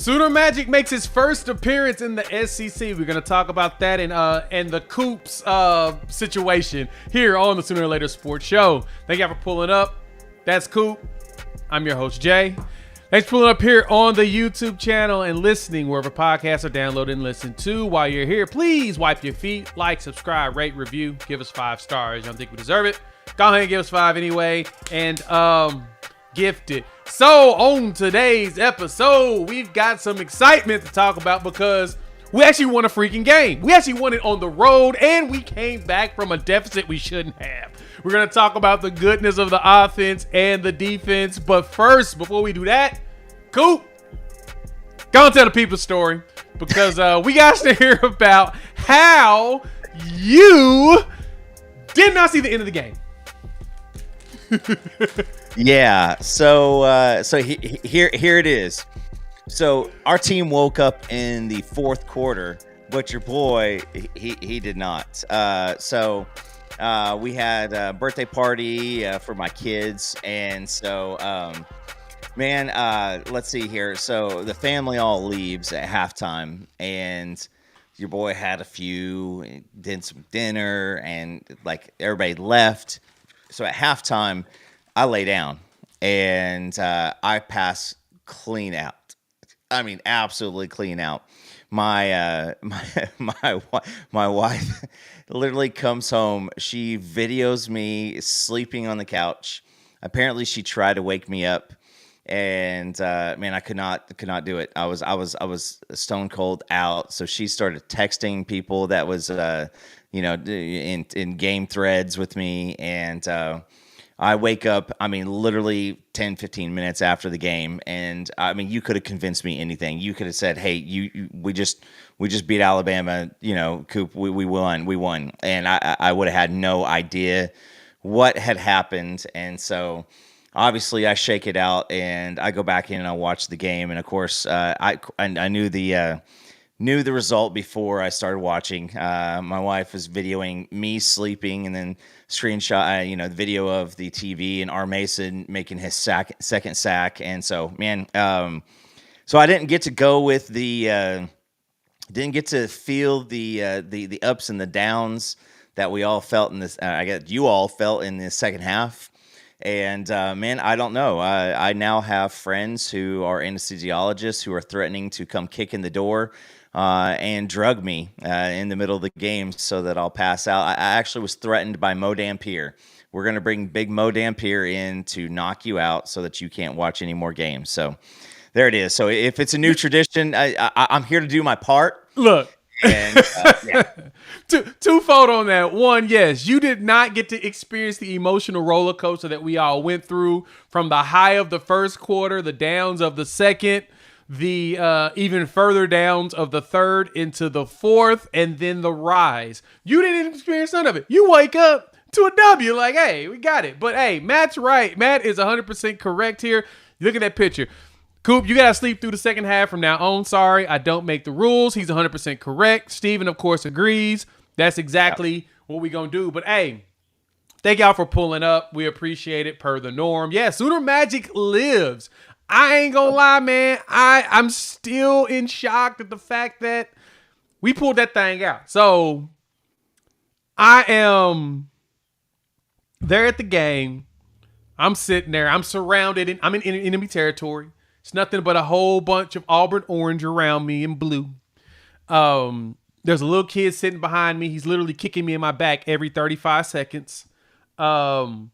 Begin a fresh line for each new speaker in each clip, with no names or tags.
Sooner Magic makes his first appearance in the SEC. We're going to talk about that and the Coop's situation here on the Sooner or Later Sports Show. Thank you for pulling up. That's Coop. I'm your host, Jay. Thanks for pulling up here on the YouTube channel and listening wherever podcasts are downloaded and listened to. While you're here, please wipe your feet, like, subscribe, rate, review, give us 5 stars. I don't think we deserve it. Go ahead and give us 5 anyway, and gift it. So on today's episode, we've got some excitement to talk about because we actually won a freaking game. We actually won it on the road, and we came back from a deficit we shouldn't have. We're going to talk about the goodness of the offense and the defense. But first, before we do that, Coop, go and tell the people a story because we got to hear about how you did not see the end of the game.
Yeah, so here it is. So our team woke up in the fourth quarter, but your boy he did not. So we had a birthday party for my kids, and so let's see here. So the family all leaves at halftime, and your boy had a few, did some dinner, and like everybody left. So at halftime, I lay down and I pass clean out. I mean, absolutely clean out. My wife literally comes home. She videos me sleeping on the couch. Apparently, she tried to wake me up, and man, I could not do it. I was stone cold out. So she started texting people that was in game threads with me, and I wake up, I mean, literally 10, 15 minutes after the game. And I mean, you could have convinced me anything. You could have said, hey, we just beat Alabama, Coop, we won. And I would have had no idea what had happened. And so obviously I shake it out and I go back in and I watch the game. And of course, I knew the result before I started watching. My wife was videoing me sleeping and then screenshot, the video of the TV and R. Mason making his second sack. And so, man, so I didn't get to go with didn't get to feel the ups and the downs that we all felt in this. I guess you all felt in the second half. And man, I don't know. I now have friends who are anesthesiologists who are threatening to come kick in the door and drug me in the middle of the game so that I'll pass out. I actually was threatened by Mo Dampier. We're going to bring big Mo Dampier in to knock you out so that you can't watch any more games. So there it is. So if it's a new tradition, I'm here to do my part.
Look.
And, yeah.
Twofold on that. One, yes, you did not get to experience the emotional roller coaster that we all went through from the high of the first quarter, the downs of the second, the even further downs of the third into the fourth, and then the rise. You didn't experience none of it. You wake up to a W like, hey, we got it. But hey, Matt's right. Matt is 100% correct here. Look at that picture. Coop, you got to sleep through the second half from now on. Sorry, I don't make the rules. He's 100% correct. Steven, of course, agrees. That's exactly what we're going to do. But hey, thank y'all for pulling up. We appreciate it per the norm. Yeah, Sooner Magic lives. I ain't gonna lie, man. I'm still in shock at the fact that we pulled that thing out. So I am there at the game. I'm sitting there. I'm surrounded. I'm in enemy territory. It's nothing but a whole bunch of Auburn orange around me and blue. There's a little kid sitting behind me. He's literally kicking me in my back every 35 seconds. The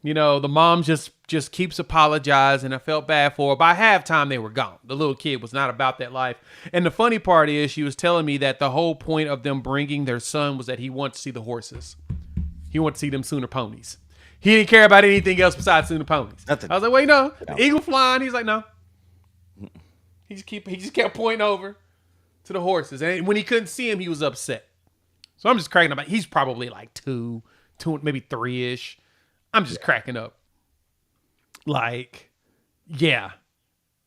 mom just keeps apologizing. I felt bad for her. By halftime, they were gone. The little kid was not about that life. And the funny part is she was telling me that the whole point of them bringing their son was that he wanted to see the horses. He wanted to see them Sooner ponies. He didn't care about anything else besides Sooner ponies. Nothing. I was like, wait, no. The eagle flying. He's like, no. He just kept pointing over to the horses. And when he couldn't see him, he was upset. So I'm just cracking up. He's probably like two, maybe 3-ish. I'm just cracking up. Like, yeah,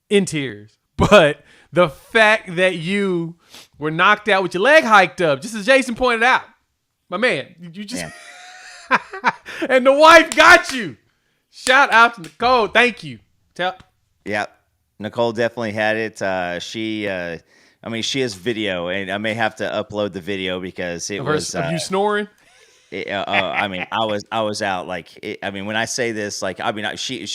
in tears. But the fact that you were knocked out with your leg hiked up, just as Jason pointed out, my man, you just... Yeah. And the wife got you. Shout out to Nicole. Thank you.
Yep. Nicole definitely had it. I mean, she has video, and I may have to upload the video because it
Of her,
was.
of you snoring.
I mean, I was out like. I mean, when I say this, like, I mean, she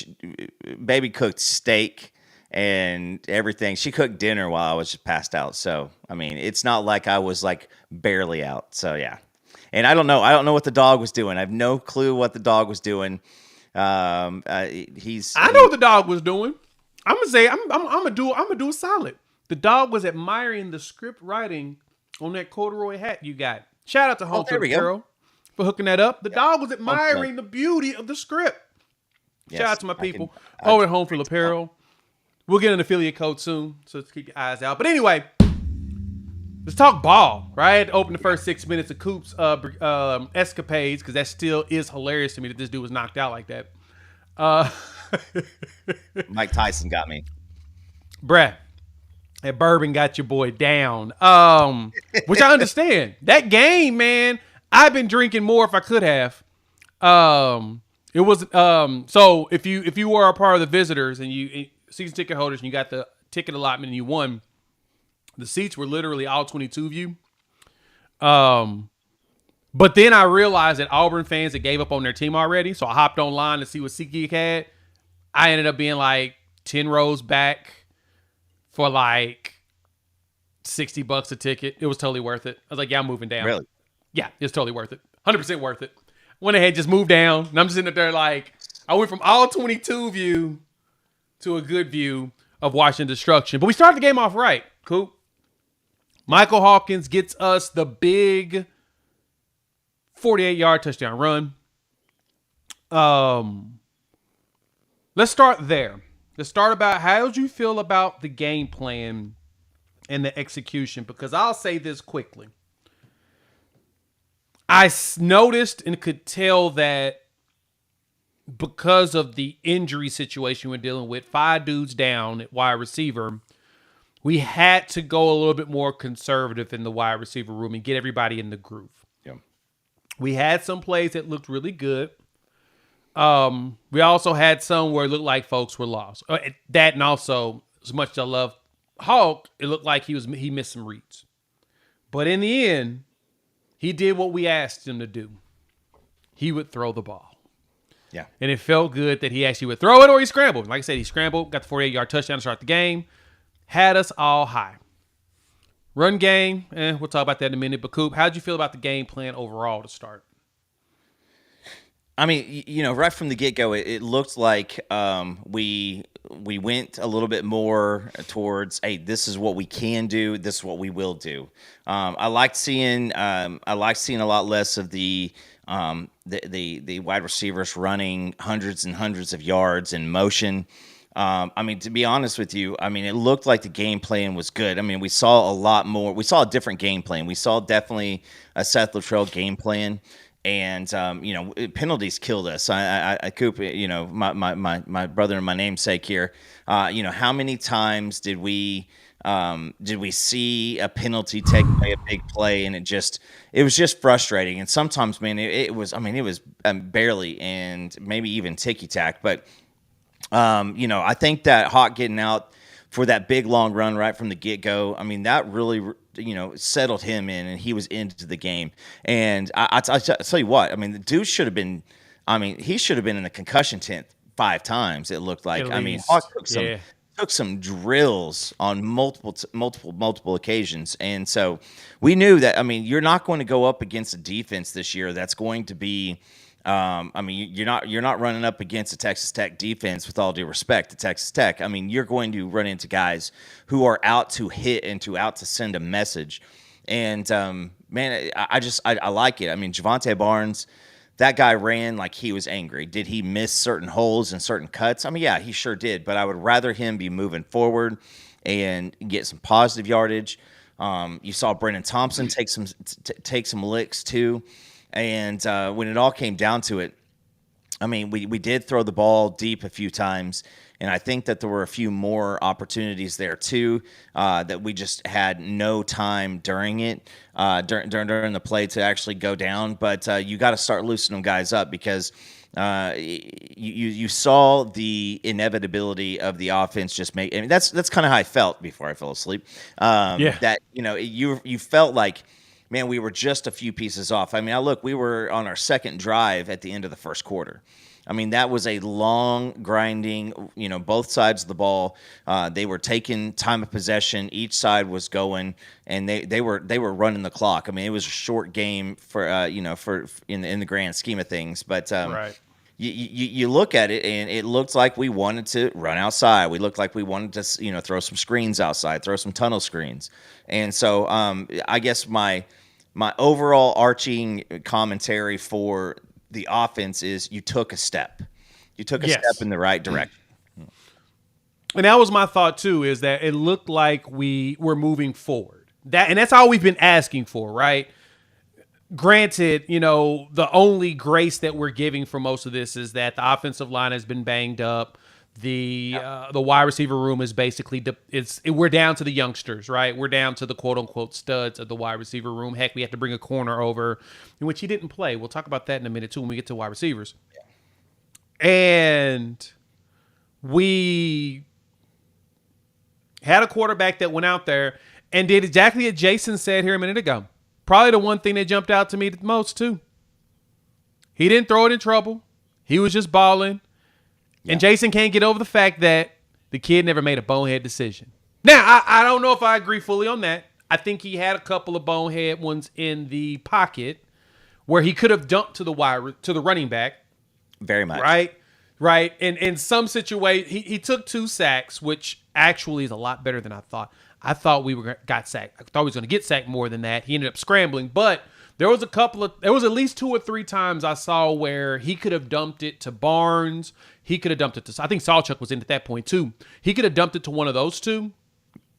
baby cooked steak and everything. She cooked dinner while I was just passed out. So, I mean, it's not like I was like barely out. So, yeah. And I don't know. I don't know what the dog was doing. I have no clue what the dog was doing.
I know what the dog was doing. I'm gonna say I'm gonna do a solid. The dog was admiring the script writing on that corduroy hat you got. Shout out to Home
there we
Field
go.
Apparel for hooking that up. The dog was admiring the beauty of the script.
Yes,
Shout out to my
I can-
people
I-
over at Home Field Apparel. We'll get an affiliate code soon, so keep your eyes out. But anyway, let's talk ball, right? Open the first 6 minutes of Coop's escapades, because that still is hilarious to me that this dude was knocked out like that.
Mike Tyson got me.
Bruh, that bourbon got your boy down. Which I understand. That game, man, I've been drinking more if I could have. It was so if you were a part of the visitors and you season ticket holders and you got the ticket allotment and you won, the seats were literally all 22 of you. But then I realized that Auburn fans had gave up on their team already, so I hopped online to see what SeatGeek had. I ended up being like 10 rows back for like $60 a ticket. It was totally worth it. I was like, yeah, I'm moving down.
Really?
Yeah, it's totally worth it. 100% worth it. Went ahead, just moved down, and I'm just sitting up there like, I went from all 22 view to a good view of watching destruction. But we started the game off right. Cool. Michael Hawkins gets us the big 48-yard touchdown run. Let's start there. Let's start about how did you feel about the game plan and the execution? Because I'll say this quickly. I noticed and could tell that because of the injury situation we're dealing with, 5 dudes down at wide receiver, we had to go a little bit more conservative in the wide receiver room and get everybody in the groove.
Yeah.
We had some plays that looked really good. We also had some where it looked like folks were lost. That, and also, as much as I love Hawk, it looked like he missed some reads. But in the end, he did what we asked him to do. He would throw the ball.
Yeah.
And it felt good that he actually would throw it or he scrambled. Like I said, he scrambled, got the 48-yard touchdown to start the game, had us all high. Run game, we'll talk about that in a minute. But Coop, how'd you feel about the game plan overall to start?
I mean, you know, right from the get-go, it looked like we went a little bit more towards, hey, this is what we can do, this is what we will do. I liked seeing a lot less of the wide receivers running hundreds and hundreds of yards in motion. I mean, to be honest with you, I mean, it looked like the game plan was good. I mean, we saw a lot more. We saw a different game plan. We saw definitely a Seth Luttrell game plan. And you know, penalties killed us. I Coop, you know, my brother and my namesake here. You know, how many times did we see a penalty take away a big play, and it was just frustrating. And sometimes, man, it was barely and maybe even ticky tack. But you know, I think that Hawk getting out for that big long run right from the get go, I mean, that really, you know, settled him in, and he was into the game. And I tell you what, I mean, the dude should have been, I mean, he should have been in the concussion tent 5 times. It looked like. I mean, Hawk took some drills on multiple occasions, and so we knew that. I mean, you're not going to go up against a defense this year that's going to be. I mean, you're not running up against a Texas Tech defense, with all due respect to Texas Tech. I mean, you're going to run into guys who are out to hit and out to send a message. And man, I like it. I mean, Javante Barnes, that guy ran like he was angry. Did he miss certain holes and certain cuts? I mean, yeah, he sure did. But I would rather him be moving forward and get some positive yardage. You saw Brennan Thompson take some licks too. And when it all came down to it, I mean, we did throw the ball deep a few times, and I think that there were a few more opportunities there too that we just had no time during it during the play to actually go down. But you got to start loosening guys up because you saw the inevitability of the offense just make. I mean, that's kind of how I felt before I fell asleep. That you felt like, man, we were just a few pieces off. I mean, we were on our second drive at the end of the first quarter. I mean, that was a long, grinding, both sides of the ball. They were taking time of possession. Each side was going, and they were running the clock. I mean, it was a short game for in the grand scheme of things. But
Right.
You look at it, and it looked like we wanted to run outside. We looked like we wanted to, throw some screens outside, throw some tunnel screens. And so I guess my overall arching commentary for the offense is you took a step. You took a step in the right direction.
And that was my thought too, is that it looked like we were moving forward. And that's all we've been asking for, right? Granted, the only grace that we're giving for most of this is that the offensive line has been banged up. The wide receiver room is basically we're down to the youngsters, right? We're down to the quote unquote studs of the wide receiver room. Heck, we have to bring a corner over, in which he didn't play. We'll talk about that in a minute too when we get to wide receivers. And we had a quarterback that went out there and did exactly what Jason said here a minute ago. Probably the one thing that jumped out to me the most too. He didn't throw it in trouble. He was just balling. Yeah. And Jason can't get over the fact that the kid never made a bonehead decision. Now, I don't know if I agree fully on that. I think he had a couple of bonehead ones in the pocket where he could have dumped to the running back.
Very much.
Right. And in some situation, he took 2 sacks, which actually is a lot better than I thought. I thought got sacked. I thought he was going to get sacked more than that. He ended up scrambling, but there was at least 2 or 3 times I saw where he could have dumped it to Barnes. He could have dumped it to, I think Salchuk was in at that point too. He could have dumped it to one of those two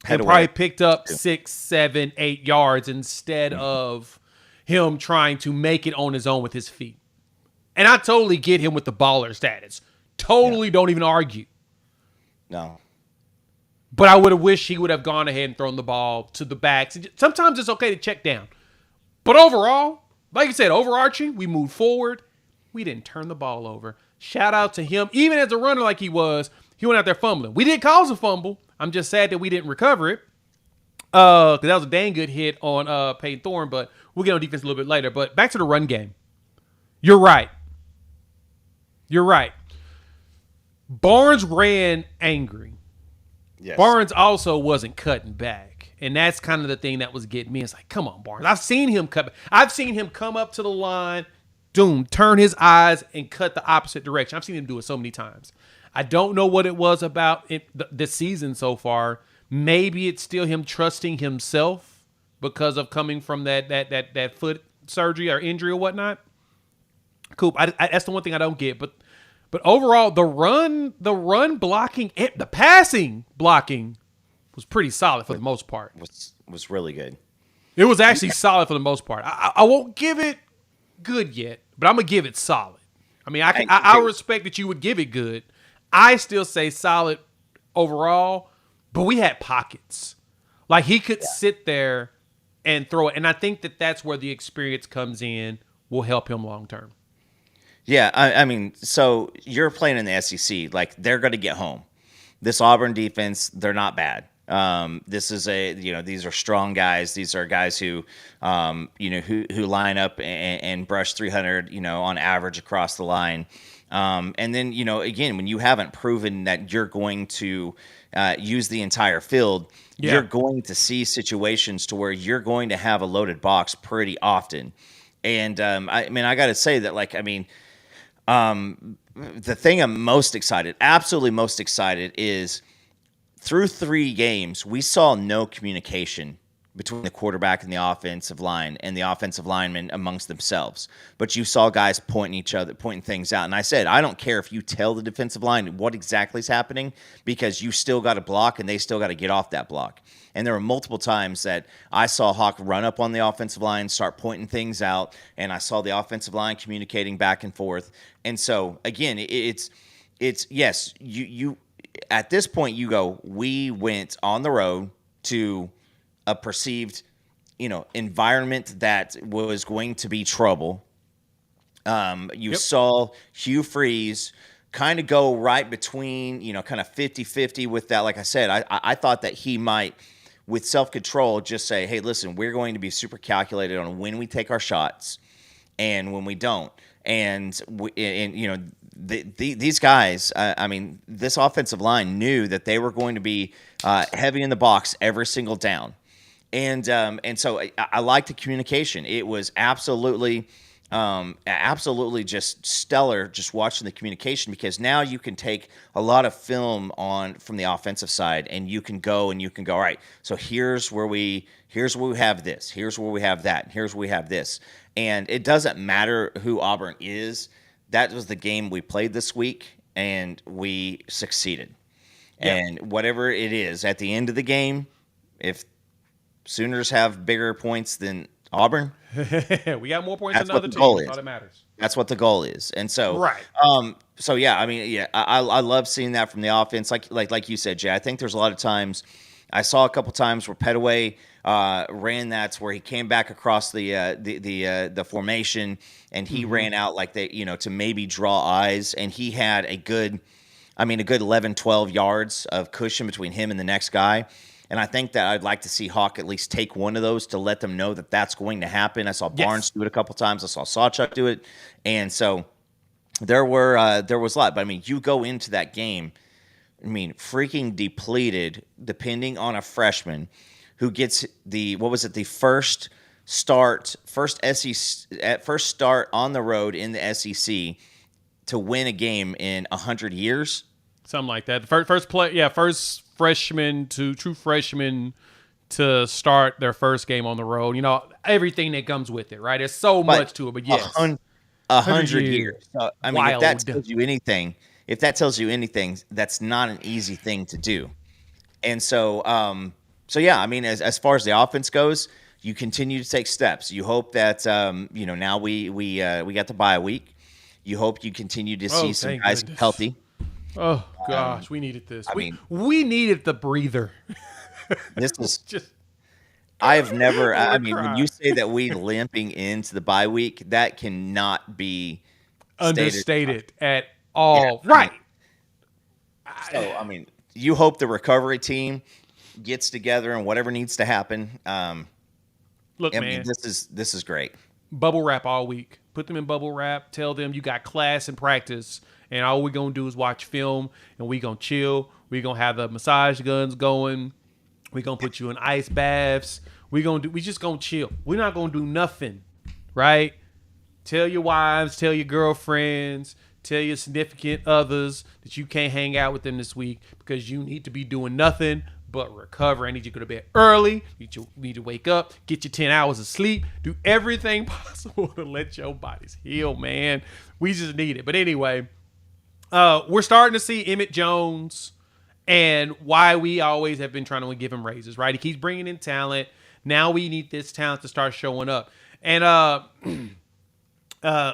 and probably picked up 6, 7, 8 yards instead of him trying to make it on his own with his feet. And I totally get him with the baller status. Totally don't even argue.
No.
But I would have wished he would have gone ahead and thrown the ball to the backs. Sometimes it's okay to check down. But overall, like you said, overarching, we moved forward. We didn't turn the ball over. Shout out to him. Even as a runner like he went out there fumbling. We did cause a fumble. I'm just sad that we didn't recover it. Because that was a dang good hit on Peyton Thorne, but we'll get on defense a little bit later. But back to the run game. You're right. Barnes ran angry.
Yes.
Barnes also wasn't cutting back. And that's kind of the thing that was getting me. It's like, come on, Barnes. I've seen him come up to the line, turn his eyes and cut the opposite direction. I've seen him do it so many times. I don't know what it was about this season so far. Maybe it's still him trusting himself because of coming from that foot surgery or injury or whatnot. Coop, that's the one thing I don't get. But overall, the run blocking, the passing blocking was pretty solid for the most part.
Was really good.
It was actually solid for the most part. I won't give it good yet, but I'm gonna give it solid. I mean, I respect that you would give it good. I still say solid overall, but we had pockets. Like he could sit there and throw it, and I think that's where the experience comes in. Will help him long term.
Yeah, I mean, so you're playing in the SEC, like they're going to get home. This Auburn defense, they're not bad. This is these are strong guys. These are guys who line up and brush 300, on average across the line. And then, again, when you haven't proven that you're going to use the entire field, you're going to see situations to where you're going to have a loaded box pretty often. And I got to say that, the thing I'm absolutely most excited is through 3 games, we saw no communication between the quarterback and the offensive line and the offensive linemen amongst themselves. But you saw guys pointing things out. And I said, I don't care if you tell the defensive line what exactly is happening, because you still got to block and they still got to get off that block. And there were multiple times that I saw Hawk run up on the offensive line, start pointing things out, and I saw the offensive line communicating back and forth. And so, again, it's yes, you at this point you go, we went on the road to a perceived, environment that was going to be trouble. You saw Hugh Freeze kind of go right between, kind of 50-50 with that. Like I said, I thought that he might, with self-control, just say, hey, listen, we're going to be super calculated on when we take our shots and when we don't. And these guys, this offensive line knew that they were going to be heavy in the box every single down. And so I like the communication. It was absolutely just stellar just watching the communication, because now you can take a lot of film from the offensive side, and you can go, all right, so here's where we have this, here's where we have that, here's where we have this. And it doesn't matter who Auburn is. That was the game we played this week, and we succeeded. Yeah. And whatever it is at the end of the game, if Sooners have bigger points than Auburn,
we got more points than the other teams. That's all that matters.
That's what the goal is. And so,
right.
So yeah, I love seeing that from the offense. Like you said, Jay, I think there's a lot of times, I saw a couple times where Petaway ran that, where he came back across the formation, and he ran out like to maybe draw eyes, and he had a good 11, 12 yards of cushion between him and the next guy. And I think that I'd like to see Hawk at least take one of those to let them know that that's going to happen. I saw Barnes do it a couple times. I saw Sawchuk do it. And so there was a lot. But, you go into that game, freaking depleted, depending on a freshman who gets the first start on the road in the SEC to win a game in 100 years.
Something like that. First true freshman to start their first game on the road. Everything that comes with it, right? There's so much to it, but yes.
100 years. So, if that tells you anything, that's not an easy thing to do. And so, as far as the offense goes, you continue to take steps. You hope that, now we got the bye week. You hope you continue to see some guys healthy.
Oh gosh, we needed this. We needed the breather.
This is just. I've never. When you say that we limping into the bye week, that cannot be
understated at all. Yeah, right.
So you hope the recovery team gets together and whatever needs to happen.
Look, man,
this is great.
Bubble wrap all week. Put them in bubble wrap. Tell them you got class and practice. And all we're going to do is watch film, and we're going to chill. We're going to have the massage guns going. We're going to put you in ice baths. We just going to chill. We're not going to do nothing, right? Tell your wives, tell your girlfriends, tell your significant others that you can't hang out with them this week because you need to be doing nothing but recover. I need you to go to bed early. You need to wake up, get your 10 hours of sleep, do everything possible to let your bodies heal, man. We just need it. But anyway, we're starting to see Emmett Jones and why we always have been trying to give him raises, right? He keeps bringing in talent. Now we need this talent to start showing up. And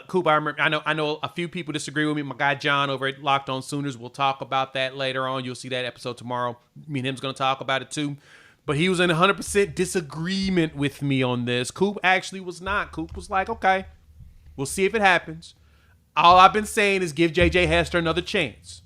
Coop, I know a few people disagree with me. My guy John over at Locked On Sooners will talk about that later on. You'll see that episode tomorrow. Me and him's going to talk about it too. But he was in 100% disagreement with me on this. Coop actually was not. Coop was like, okay, we'll see if it happens. All I've been saying is give J.J. Hester another chance.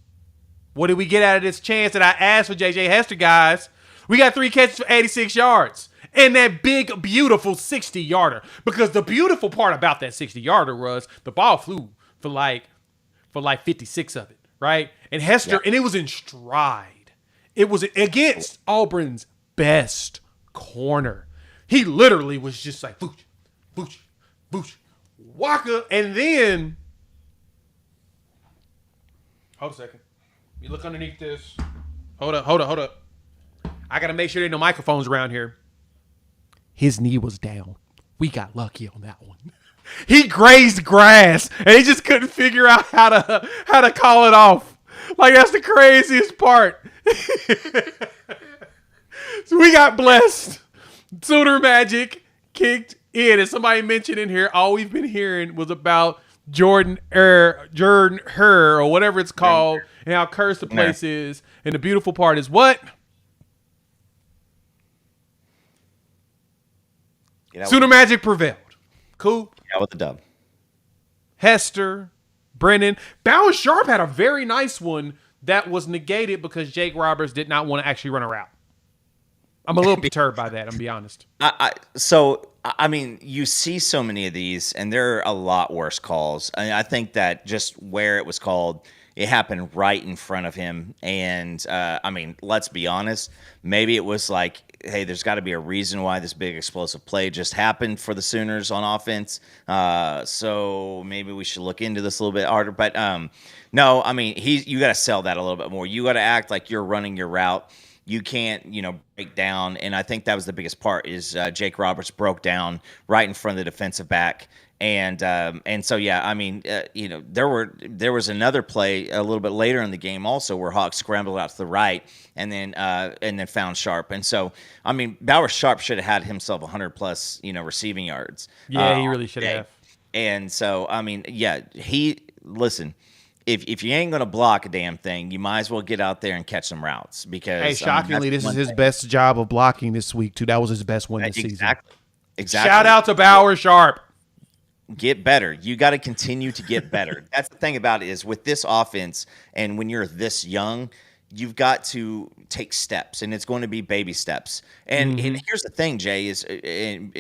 What did we get out of this chance that I asked for J.J. Hester, guys? We got 3 catches for 86 yards. And that big, beautiful 60-yarder. Because the beautiful part about that 60-yarder was the ball flew for like 56 of it, right? And Hester, and it was in stride. It was against Auburn's best corner. He literally was just like, boosh, boosh, boosh, waka. And then, hold a second. You look underneath this. Hold up. I got to make sure there ain't no microphones around here. his knee was down. We got lucky on that one. He grazed grass, and he just couldn't figure out how to call it off. Like, that's the craziest part. So we got blessed. Sooner Magic kicked in. As somebody mentioned in here, all we've been hearing was about Jordan Her, or whatever it's called, and how cursed the place is. And the beautiful part is what? Sooner Magic prevailed. Coop.
Yeah, with the dub.
Hester, Brennan. Bauer Sharp had a very nice one that was negated because Jake Roberts did not want to actually run a route. I'm a little perturbed by that, I'm going to be honest.
I mean, you see so many of these, and there are a lot worse calls. I think that just where it was called, it happened right in front of him. And, I mean, let's be honest. Maybe it was like, hey, there's got to be a reason why this big explosive play just happened for the Sooners on offense. So maybe we should look into this a little bit harder. But, no, I mean, you got to sell that a little bit more. You got to act like you're running your route. You can't, break down. And I think that was the biggest part is Jake Roberts broke down right in front of the defensive back. And so, yeah, I mean, there was another play a little bit later in the game also where Hawks scrambled out to the right and then found Sharp. And so, I mean, Bauer Sharp should have had himself 100+ receiving yards.
Yeah, he really should have.
And so, I mean, yeah, listen. If you ain't going to block a damn thing, you might as well get out there and catch some routes because.
Hey, shockingly, this is his best job of blocking this week too. That was his best one this season.
Exactly.
Shout out to Bauer Sharp.
Get better. You got to continue to get better. That's the thing about it is with this offense, and when you're this young, you've got to take steps, and it's going to be baby steps. And here's the thing, Jay, is I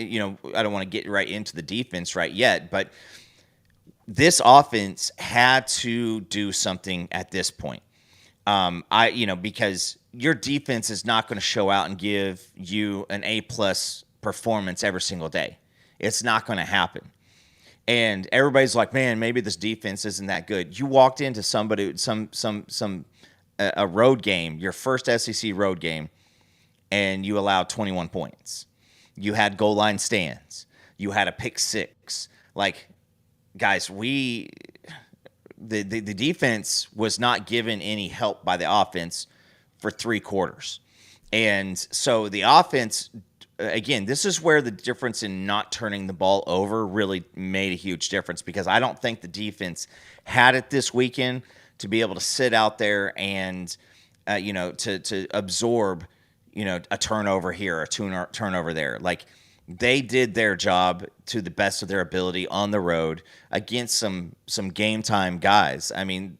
don't want to get right into the defense right yet, but this offense had to do something at this point. Because your defense is not going to show out and give you an A+ performance every single day. It's not going to happen. And everybody's like, man, maybe this defense isn't that good. You walked into a road game, your first SEC road game, and you allowed 21 points. You had goal line stands. You had a pick six. Like, guys, the defense was not given any help by the offense for 3 quarters. And so the offense, again, this is where the difference in not turning the ball over really made a huge difference because I don't think the defense had it this weekend to be able to sit out there and, to absorb, a turnover here, a turnover there. Like, they did their job to the best of their ability on the road against some game time guys. I mean,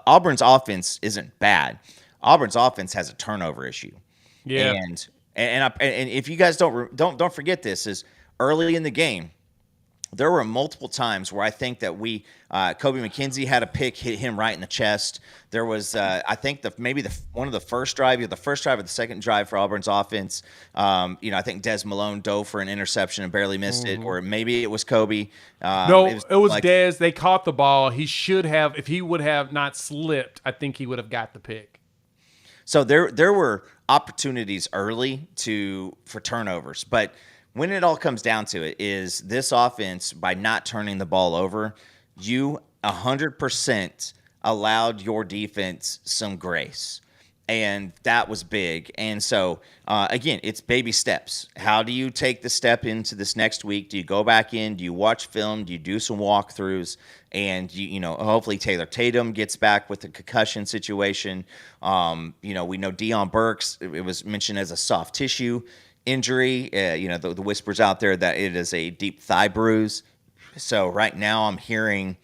Auburn's offense isn't bad. Auburn's offense has a turnover issue.
Yeah.
And if you guys don't forget this, is early in the game, there were multiple times where I think that Kobe McKenzie had a pick hit him right in the chest. There was, I think one of the first drive, either the first drive or the second drive for Auburn's offense. I think Des Malone dove for an interception and barely missed it, or maybe it was Kobe.
No, it was Des. They caught the ball. He should have, if he would have not slipped, I think he would have got the pick.
So there were opportunities early for turnovers, but when it all comes down to it is this offense, by not turning the ball over, you 100% allowed your defense some grace. And that was big. And so, again, it's baby steps. How do you take the step into this next week? Do you go back in? Do you watch film? Do you do some walkthroughs? And, hopefully Taylor Tatum gets back with the concussion situation. We know Deion Burks, it was mentioned as a soft tissue injury. The whispers out there that it is a deep thigh bruise. So right now I'm hearing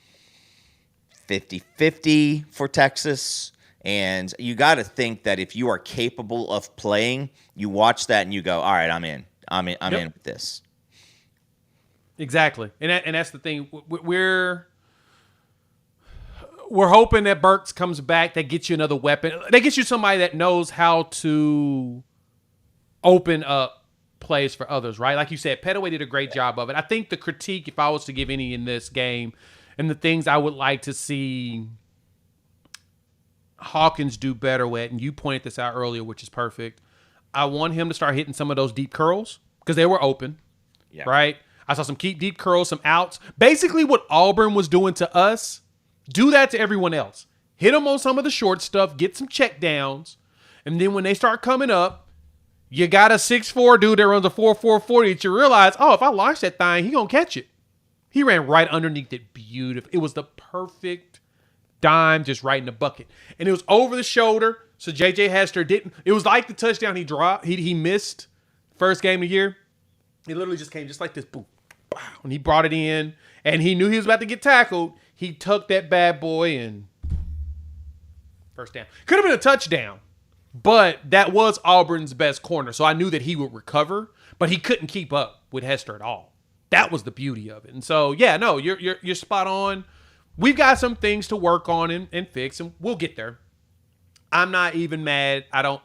50-50 for Texas. And you got to think that if you are capable of playing, you watch that and you go, all right, I'm in. I'm in with this.
Exactly. And that's the thing. We're hoping that Burks comes back, that gets you another weapon. That gets you somebody that knows how to open up plays for others, right? Like you said, Petaway did a great job of it. I think the critique, if I was to give any in this game, and the things I would like to see Hawkins do better with, and you pointed this out earlier, which is perfect. I want him to start hitting some of those deep curls because they were open,
Yeah.
right? I saw some keep deep curls, some outs. Basically what Auburn was doing to us, do that to everyone else. Hit them on some of the short stuff, get some check downs, and then when they start coming up, you got a 6'4" dude that runs a 4.4 40 that you realize, oh, if I launch that thing, he gonna catch it. He ran right underneath it beautiful. It was the perfect dime just right in the bucket. And it was over the shoulder, so J.J. Hester didn't. It was like the touchdown he dropped. He missed first game of the year. He literally just came just like this, boom, wow, and he brought it in, and he knew he was about to get tackled. He tucked that bad boy and first down. Could have been a touchdown, but that was Auburn's best corner, so I knew that he would recover, but he couldn't keep up with Hester at all. That was the beauty of it. And so, yeah, no, you're spot on. We've got some things to work on and fix, and we'll get there. I'm not even mad. I don't,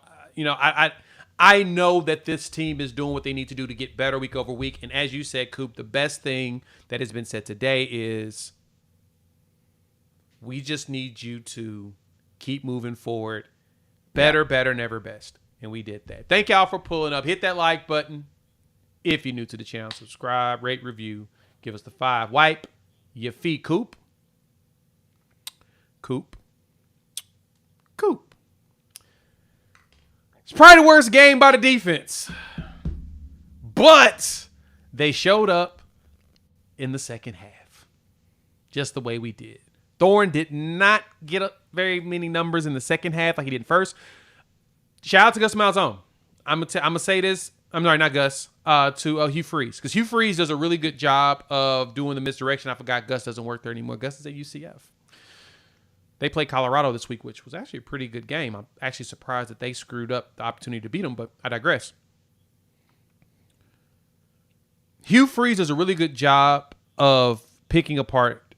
I know that this team is doing what they need to do to get better week over week. And as you said, Coop, the best thing that has been said today is we just need you to keep moving forward. Better, better, never best. And we did that. Thank y'all for pulling up. Hit that like button. If you're new to the channel, subscribe, rate, review, give us the 5. Wipe your feet, Coop. Coop. It's probably the worst game by the defense. But they showed up in the second half. Just the way we did. Thorne did not get up very many numbers in the second half like he did first. Shout out to Gus Malzahn. I'm gonna say this. I'm sorry, not Gus. To Hugh Freeze, because Hugh Freeze does a really good job of doing the misdirection. I forgot Gus doesn't work there anymore. Gus is at UCF. They played Colorado this week, which was actually a pretty good game. I'm actually surprised that they screwed up the opportunity to beat them, but I digress. Hugh Freeze does a really good job of picking apart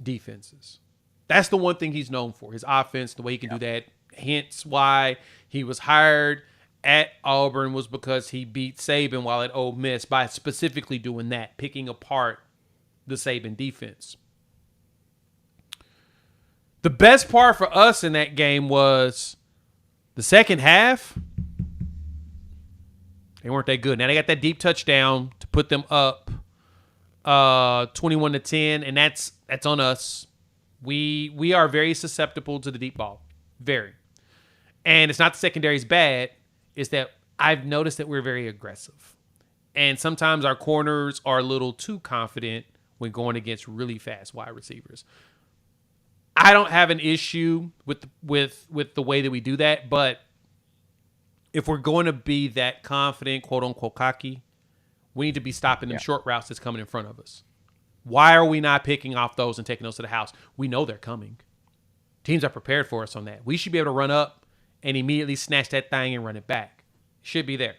defenses. That's the one thing he's known for, his offense, the way he can do that. Hence why he was hired at Auburn was because he beat Saban while at Ole Miss by specifically doing that, picking apart the Saban defense. The best part for us in that game was the second half. They weren't that good. Now they got that deep touchdown to put them up 21-10, and that's on us. We are very susceptible to the deep ball. Very. And it's not the secondary's bad. It's that I've noticed that we're very aggressive. And sometimes our corners are a little too confident when going against really fast wide receivers. I don't have an issue with the way that we do that, but if we're going to be that confident, quote unquote cocky, we need to be stopping them short routes that's coming in front of us. Why are we not picking off those and taking those to the house? We know they're coming. Teams are prepared for us on that. We should be able to run up and immediately snatch that thing and run it back. Should be there.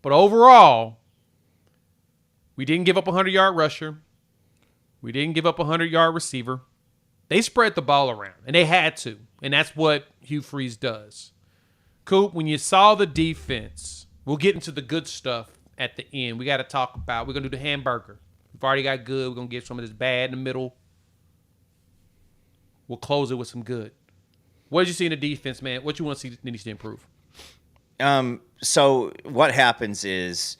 But overall, we didn't give up a 100-yard rusher. We didn't give up a 100-yard receiver. They spread the ball around, and they had to. And that's what Hugh Freeze does. Coop, when you saw the defense, we'll get into the good stuff at the end. We got to talk about, we're going to do the hamburger. We've already got good. We're going to get some of this bad in the middle. We'll close it with some good. What did you see in the defense, man? What you want to see needs to improve?
So what happens is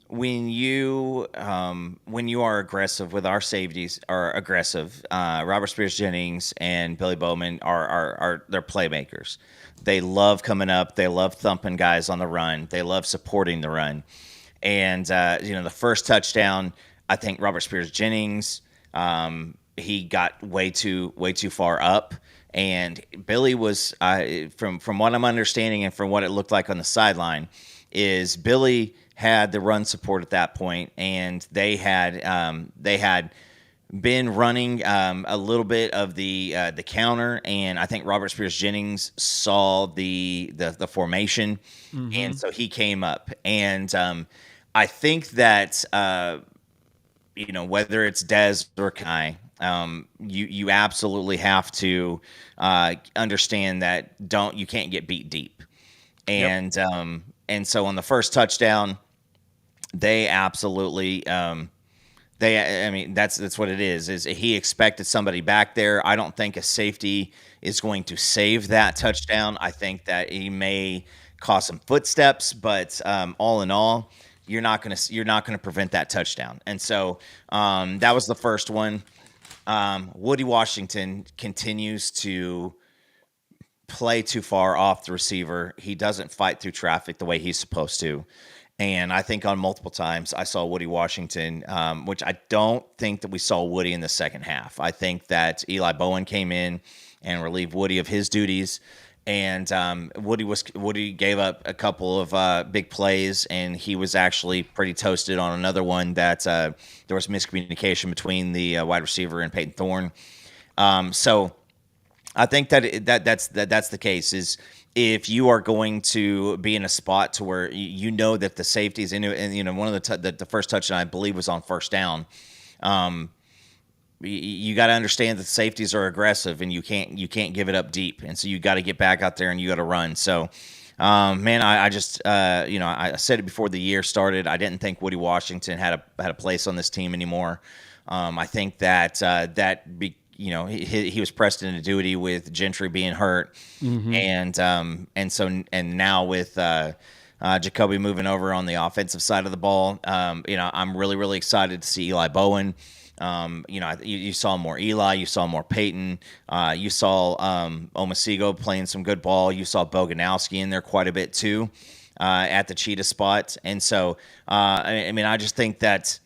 when you are aggressive with our safeties are aggressive. Robert Spears Jennings and Billy Bowman are they're playmakers. They love coming up. They love thumping guys on the run. They love supporting the run. And the first touchdown, I think Robert Spears Jennings, he got way too far up. And Billy was, from what I'm understanding and from what it looked like on the sideline, is Billy had the run support at that point, and they had been running a little bit of the counter, and I think Robert Spears Jennings saw the formation, and so he came up, and I think that whether it's Dez or Kai. You absolutely have to understand that you can't get beat deep, and so on the first touchdown, they absolutely that's what it is. Is he expected somebody back there? I don't think a safety is going to save that touchdown. I think that he may cause some footsteps, but all in all, you're not gonna prevent that touchdown. And so that was the first one. Woody Washington continues to play too far off the receiver. He doesn't fight through traffic the way he's supposed to. And I think on multiple times I saw Woody Washington, which I don't think that we saw Woody in the second half. I think that Eli Bowen came in and relieved Woody of his duties. And Woody gave up a couple of big plays, and he was actually pretty toasted on another one that there was miscommunication between the wide receiver and Peyton Thorne. So I think that's the case. Is if you are going to be in a spot to where you know that the safeties in it, and one of the first touchdown I believe was on first down. You got to understand that the safeties are aggressive, and you can't give it up deep, and so you got to get back out there and you got to run. So, man, I just I said it before the year started. I didn't think Woody Washington had a place on this team anymore. I think that he was pressed into duty with Gentry being hurt, and now with Jacoby moving over on the offensive side of the ball, I'm really, really excited to see Eli Bowen. You saw more Eli, you saw more Peyton, you saw Omasigo playing some good ball. You saw Boganowski in there quite a bit too, at the cheetah spot. And so, I just think that,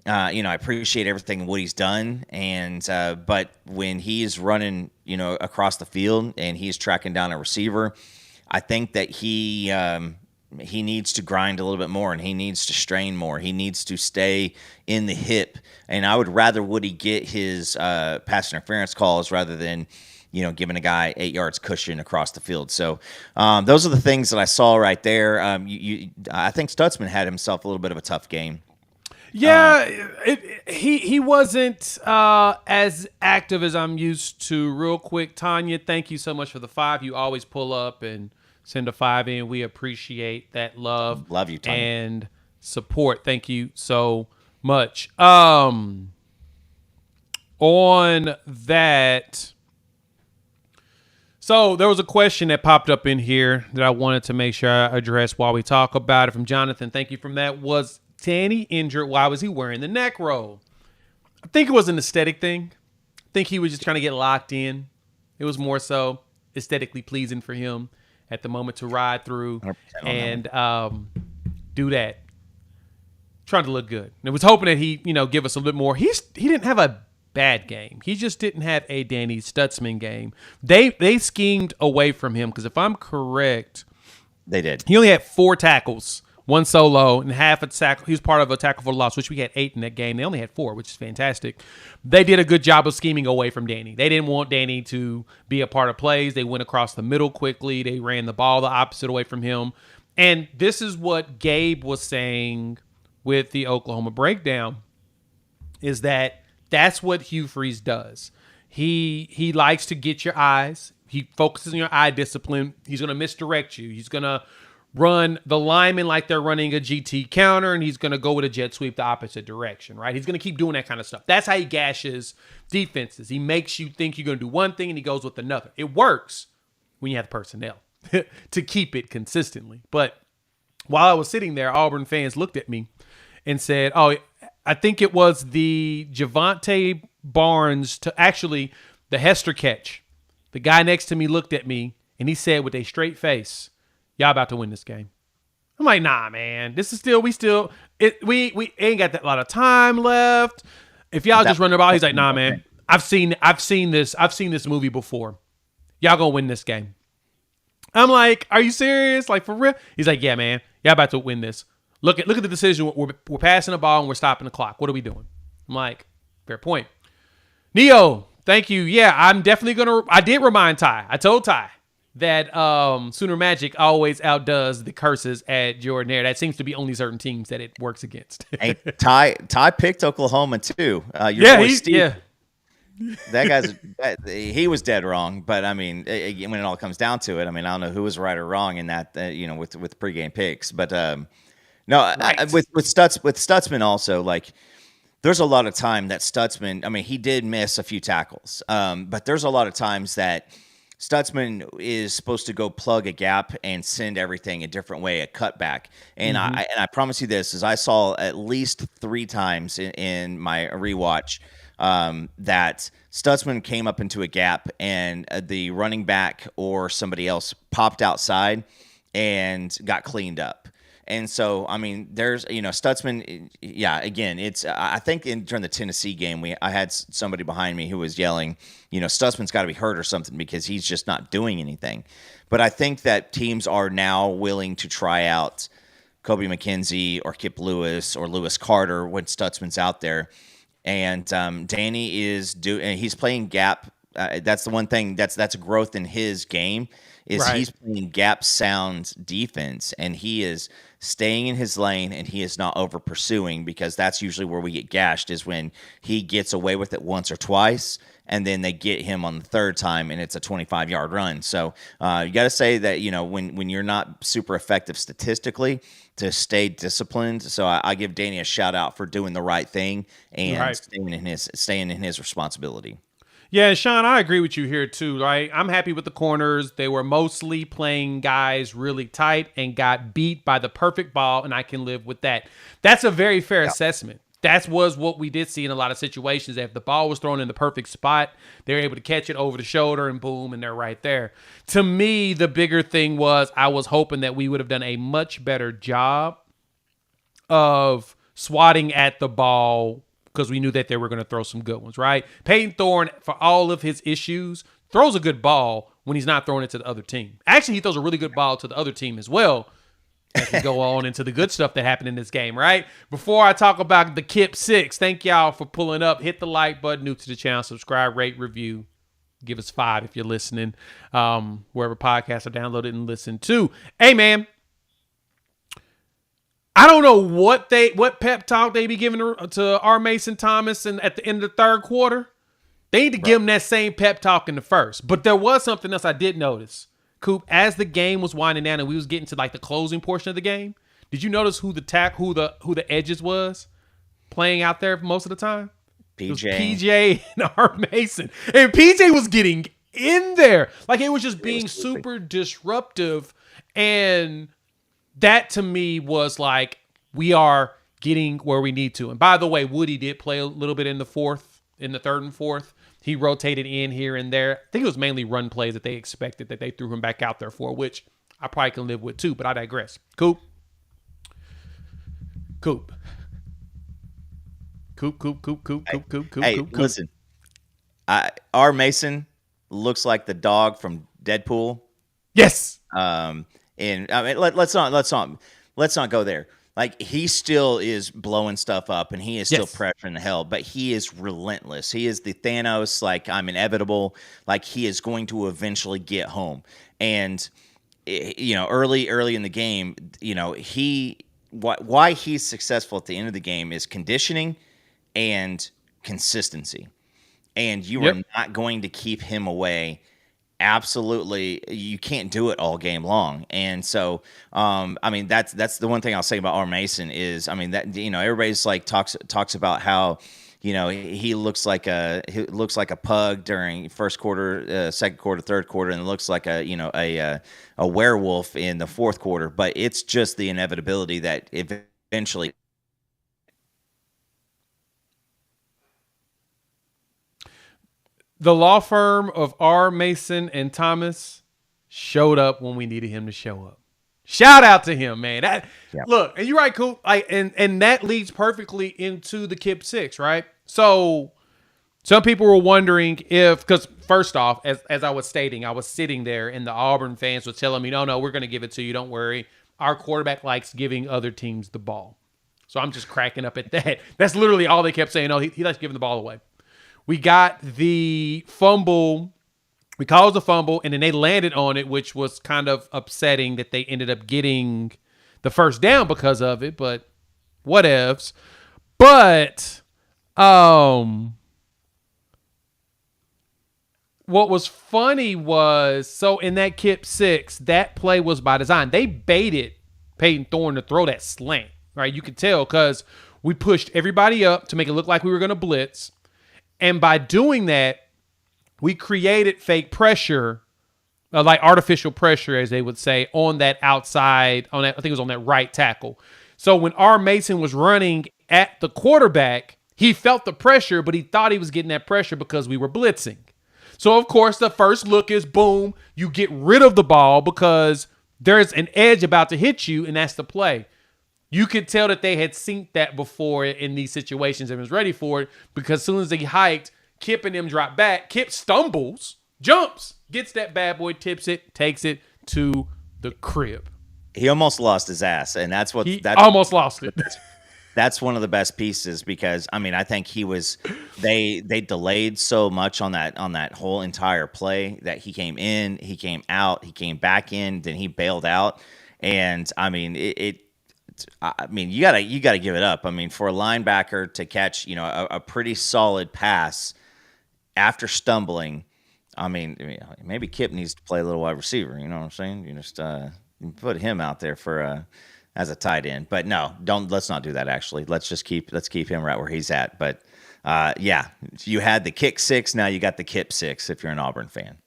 I appreciate everything Woody's done. And, but when he's running, across the field and he's tracking down a receiver, I think that he needs to grind a little bit more, and he needs to strain more. He needs to stay in the hip. And I would rather Woody get his pass interference calls rather than, giving a guy 8 yards cushion across the field. So those are the things that I saw right there. I think Stutzman had himself a little bit of a tough game.
Yeah, he wasn't as active as I'm used to. Real quick, Tanya, thank you so much for the 5. You always pull up and send a 5 in. We appreciate that love.
Love you, Tanya.
And support. Thank you so much. On that, so there was a question that popped up in here that I wanted to make sure I address while we talk about it from Jonathan. Thank you from that. Was Danny injured? Why was he wearing the neck roll? I think it was an aesthetic thing. I think he was just trying to get locked in. It was more so aesthetically pleasing for him at the moment to ride through and do that. Trying to look good. And I was hoping that he, give us a little bit more. He didn't have a bad game. He just didn't have a Danny Stutzman game. They schemed away from him because if I'm correct,
they did.
He only had 4 tackles, 1 solo, and half a tackle. He was part of a tackle for loss, which we had 8 in that game. They only had 4, which is fantastic. They did a good job of scheming away from Danny. They didn't want Danny to be a part of plays. They went across the middle quickly. They ran the ball the opposite away from him. And this is what Gabe was saying with the Oklahoma breakdown, is that's what Hugh Freeze does. He likes to get your eyes. He focuses on your eye discipline. He's going to misdirect you. He's going to run the linemen like they're running a GT counter, and he's going to go with a jet sweep the opposite direction, right? He's going to keep doing that kind of stuff. That's how he gashes defenses. He makes you think you're going to do one thing, and he goes with another. It works when you have the personnel to keep it consistently. But while I was sitting there, Auburn fans looked at me and said, oh, I think it was the Javante Barnes to actually the Hester catch. The guy next to me looked at me, and he said with a straight face, y'all about to win this game. I'm like, nah, man. This is we ain't got that lot of time left. If y'all just run the ball, he's like, nah, man. I've seen this movie before. Y'all gonna win this game. I'm like, are you serious? Like, for real? He's like, yeah, man. Y'all about to win this. Look at the decision. We're passing the ball and we're stopping the clock. What are we doing? I'm like, fair point. Neo, thank you. Yeah, I'm definitely I did remind Ty. I told Ty that Sooner Magic always outdoes the curses at Jordan Hare. That seems to be only certain teams that it works against.
Hey, Ty picked Oklahoma too. Boy Steve,
yeah.
That he was dead wrong. But I mean, when it all comes down to it, I mean, I don't know who was right or wrong in that. With pregame picks, but no, right. With Stutzman also, like, there's a lot of time that Stutzman. I mean, he did miss a few tackles, but there's a lot of times that Stutzman is supposed to go plug a gap and send everything a different way, a cutback. And I promise you this, is I saw at least 3 times in my rewatch that Stutzman came up into a gap and the running back or somebody else popped outside and got cleaned up. And so, I mean, there's, Stutzman, yeah, again, I think during the Tennessee game, I had somebody behind me who was yelling, Stutzman's got to be hurt or something because he's just not doing anything. But I think that teams are now willing to try out Kobe McKenzie or Kip Lewis or Lewis Carter when Stutzman's out there. And Danny and he's playing gap. That's the one thing that's a growth in his game is he's playing gap sound defense, and he is staying in his lane, and he is not over pursuing, because that's usually where we get gashed, is when he gets away with it once or twice, and then they get him on the third time, and it's a 25-yard run. So you got to say that, when you're not super effective statistically, to stay disciplined. So I give Danny a shout out for doing the right thing and staying in his responsibility.
Yeah, Sean, I agree with you here too, right? I'm happy with the corners. They were mostly playing guys really tight and got beat by the perfect ball, and I can live with that. That's a very fair assessment. That was what we did see in a lot of situations. If the ball was thrown in the perfect spot, they were able to catch it over the shoulder and boom, and they're right there. To me, the bigger thing was I was hoping that we would have done a much better job of swatting at the ball, because we knew that they were going to throw some good ones, right? Peyton Thorne, for all of his issues, throws a good ball when he's not throwing it to the other team. Actually, he throws a really good ball to the other team as well. As we go on into the good stuff that happened in this game, right? Before I talk about the Kip 6, thank y'all for pulling up. Hit the like button, new to the channel, subscribe, rate, review. Give us 5 if you're listening, wherever podcasts are downloaded and listened to. Hey, man. I don't know what pep talk they be giving to R. Mason Thomas and at the end of the third quarter. They need to give him that same pep talk in the first. But there was something else I did notice. Coop, as the game was winding down and we was getting to like the closing portion of the game, did you notice who the edges was playing out there most of the time? PJ and R. Mason. And PJ was getting in there. Like, it was just being super disruptive, and that to me was like, we are getting where we need to. And by the way, Woody did play a little bit in the third and fourth. He rotated in here and there. I think it was mainly run plays that they expected that they threw him back out there for, which I probably can live with too, but I digress. Coop.
Hey, listen. R. Mason looks like the dog from Deadpool.
Yes.
And I mean, let's not go there. Like, he still is blowing stuff up, and he is still pressuring the hell, but he is relentless. He is the Thanos, like, I'm inevitable. Like, he is going to eventually get home. And, early in the game, why he's successful at the end of the game is conditioning and consistency. And you are not going to keep him away. Absolutely, you can't do it all game long. And so I mean, that's the one thing I'll say about R. Mason is, I mean, that everybody's like talks about how he looks like a pug during first quarter, second quarter, third quarter, and looks like a werewolf in the fourth quarter. But it's just the inevitability that eventually.
The law firm of R. Mason and Thomas showed up when we needed him to show up. Shout out to him, man. Look, and you're right, Coop. And that leads perfectly into the Kip 6, right? So some people were wondering because first off, as I was stating, I was sitting there and the Auburn fans were telling me, no, we're going to give it to you. Don't worry. Our quarterback likes giving other teams the ball. So I'm just cracking up at that. That's literally all they kept saying. No, he likes giving the ball away. We got the fumble. We caused the fumble, and then they landed on it, which was kind of upsetting that they ended up getting the first down because of it, but whatevs. But what was funny was, so in that Kip 6, that play was by design. They baited Peyton Thorne to throw that slant, right? You could tell because we pushed everybody up to make it look like we were going to blitz. And by doing that, we created fake pressure like artificial pressure, as they would say, on that outside, on that, I think it was on that right tackle. So when R. Mason was running at the quarterback, he felt the pressure, but he thought he was getting that pressure because we were blitzing. So, of course, the first look is, boom, you get rid of the ball because there's an edge about to hit you, and that's the play. You could tell that they had synced that before in these situations and was ready for it, because as soon as they hiked, Kip and them drop back. Kip stumbles, jumps, gets that bad boy, tips it, takes it to the crib.
He almost lost his ass, and that's
almost lost it.
That's one of the best pieces because I think they delayed so much on that whole entire play that he came in, he came out, he came back in, then he bailed out, and you gotta give it up. For a linebacker to catch a pretty solid pass after stumbling, maybe Kip needs to play a little wide receiver. You know what I'm saying? You just put him out there for as a tight end, but no, let's not do that. Actually, let's keep him right where he's at. But you had the kick six, now you got the Kip six. If you're an Auburn fan,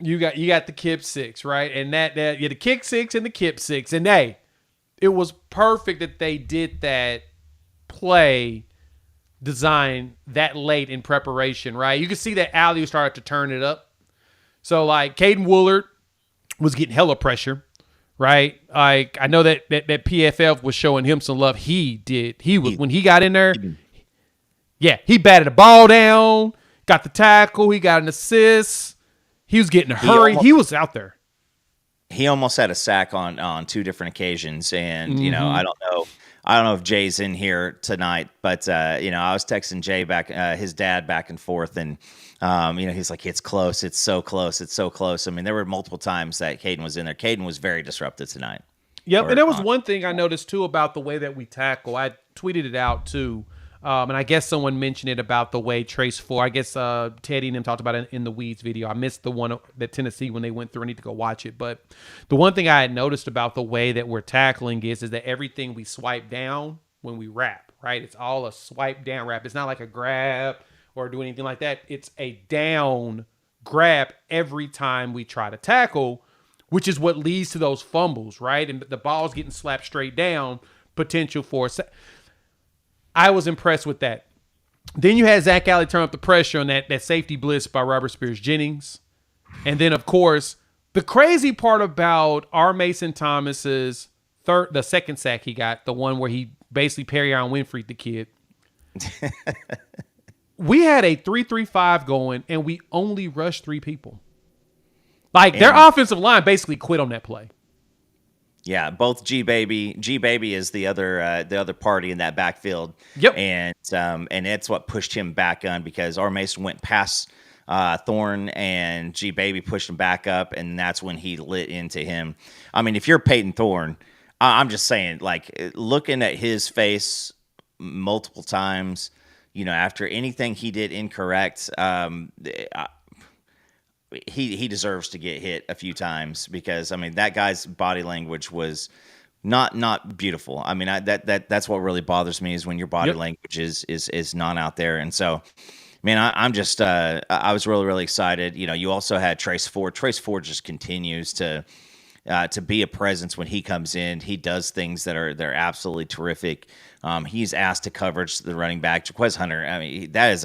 you got the Kip six, right? And that you had the kick six and the Kip six, and it was perfect that they did that play design that late in preparation, right? You could see that Alley started to turn it up. So like Caden Woolard was getting hella pressure. Right, like I know that PFF was showing him some love. He was when he got in there. Yeah, he batted the ball down, got the tackle, he got an assist. He was getting a hurry. He was out there.
He almost had a sack on two different occasions, and I don't know if Jay's in here tonight, but I was texting Jay back, his dad, back and forth, and he's like, it's close, it's so close, it's so close. There were multiple times that Caden was in there. Caden was very disruptive tonight.
Yep, and there was one thing I noticed too about the way that we tackle. I tweeted it out too, and I guess someone mentioned it about the way Trace Ford. I guess Teddy and them talked about it in the Weeds video. I missed the one that Tennessee when they went through. I need to go watch it. But the one thing I had noticed about the way that we're tackling is that everything we swipe down when we wrap, right? It's all a swipe down wrap. It's not like a grab or do anything like that. It's a down grab every time we try to tackle, which is what leads to those fumbles, right? And the ball's getting slapped straight down, potential for I was impressed with that. Then you had Zach Alley turn up the pressure on that safety blitz by Robert Spears-Jennings. And then, of course, the crazy part about R. Mason Thomas's the second sack he got, the one where he basically Perrion Winfrey'd the kid. We had a 3-3-5 going, and we only rushed 3 people. Like, their offensive line basically quit on that play.
Yeah, both G-Baby is the other party in that backfield.
Yep.
And it's what pushed him back on because R. Mason went past Thorne and G-Baby pushed him back up, and that's when he lit into him. If you're Peyton Thorne, I'm just saying, like, looking at his face multiple times, after anything he did incorrect, he deserves to get hit a few times because that guy's body language was not beautiful. That's what really bothers me is when your body language is not out there. And so, man, I'm just I was really, really excited. You also had Trace Ford. Trace Ford just continues to be a presence when he comes in. He does things they're absolutely terrific. He's asked to coverage the running back. Jaquez Hunter, that is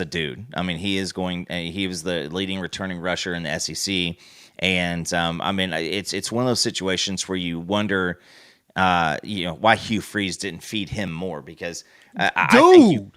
a dude. He was the leading returning rusher in the SEC. And, it's one of those situations where you wonder, why Hugh Freeze didn't feed him more because I think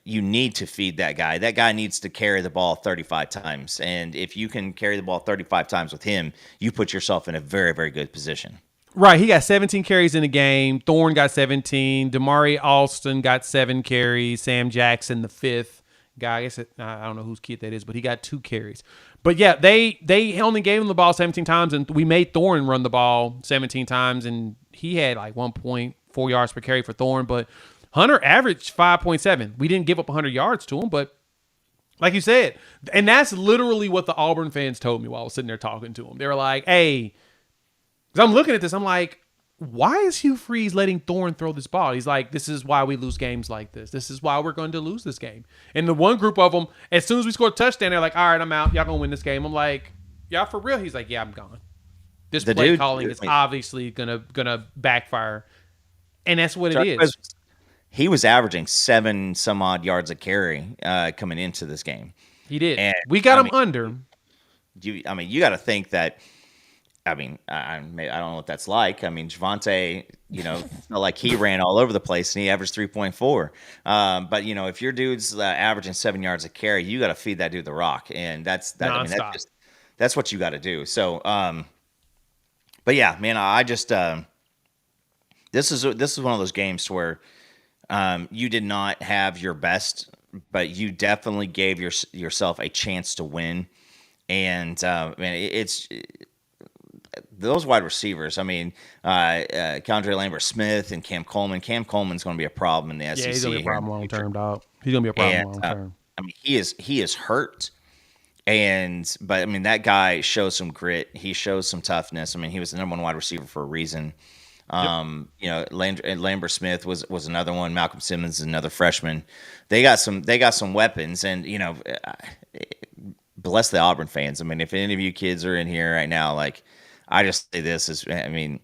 you need to feed that guy. That guy needs to carry the ball 35 times. And if you can carry the ball 35 times with him, you put yourself in a very, very good position.
Right. He got 17 carries in the game. Thorne got 17. Damari Alston got 7 carries. Sam Jackson, the 5th guy. I guess I don't know whose kid that is, but he got 2 carries. But yeah, they only gave him the ball 17 times, and we made Thorne run the ball 17 times, and he had like 1.4 yards per carry for Thorne, but Hunter averaged 5.7. We didn't give up 100 yards to him, but like you said, and that's literally what the Auburn fans told me while I was sitting there talking to them. They were like, hey, because I'm looking at this, I'm like, why is Hugh Freeze letting Thorne throw this ball? He's like, this is why we lose games like this. This is why we're going to lose this game. And the one group of them, as soon as we scored a touchdown, they're like, all right, I'm out. Y'all going to win this game. I'm like, y'all for real? He's like, yeah, I'm gone. This
The
play
dude,
calling is obviously gonna backfire, and that's what it is.
he was averaging 7 some odd yards a carry coming into this game.
He did.
And
We got
I
him
mean,
under.
you got to think that. I mean, I don't know what that's like. I mean, Javonte, felt like he ran all over the place and he averaged 3.4. But if your dude's averaging 7 yards a carry, you got to feed that dude the rock, and that's that. I mean, that's what you got to do. So, but yeah, man, I just this is one of those games where you did not have your best, but you definitely gave yourself a chance to win. And man, it's those wide receivers. I mean, Condre Lambert-Smith and Cam Coleman. Cam Coleman's going to be a problem in the SEC.
Yeah, he's going to be a problem long term, dog. He's going to be a problem long term.
I mean, he is hurt. But I mean, that guy shows some grit. He shows some toughness. I mean, he was the number 1 wide receiver for a reason. Lambert-Smith was another one. Malcolm Simmons is another freshman. They got some weapons, and bless the Auburn fans. I mean, if any of you kids are in here right now, like, I just say this is, I mean,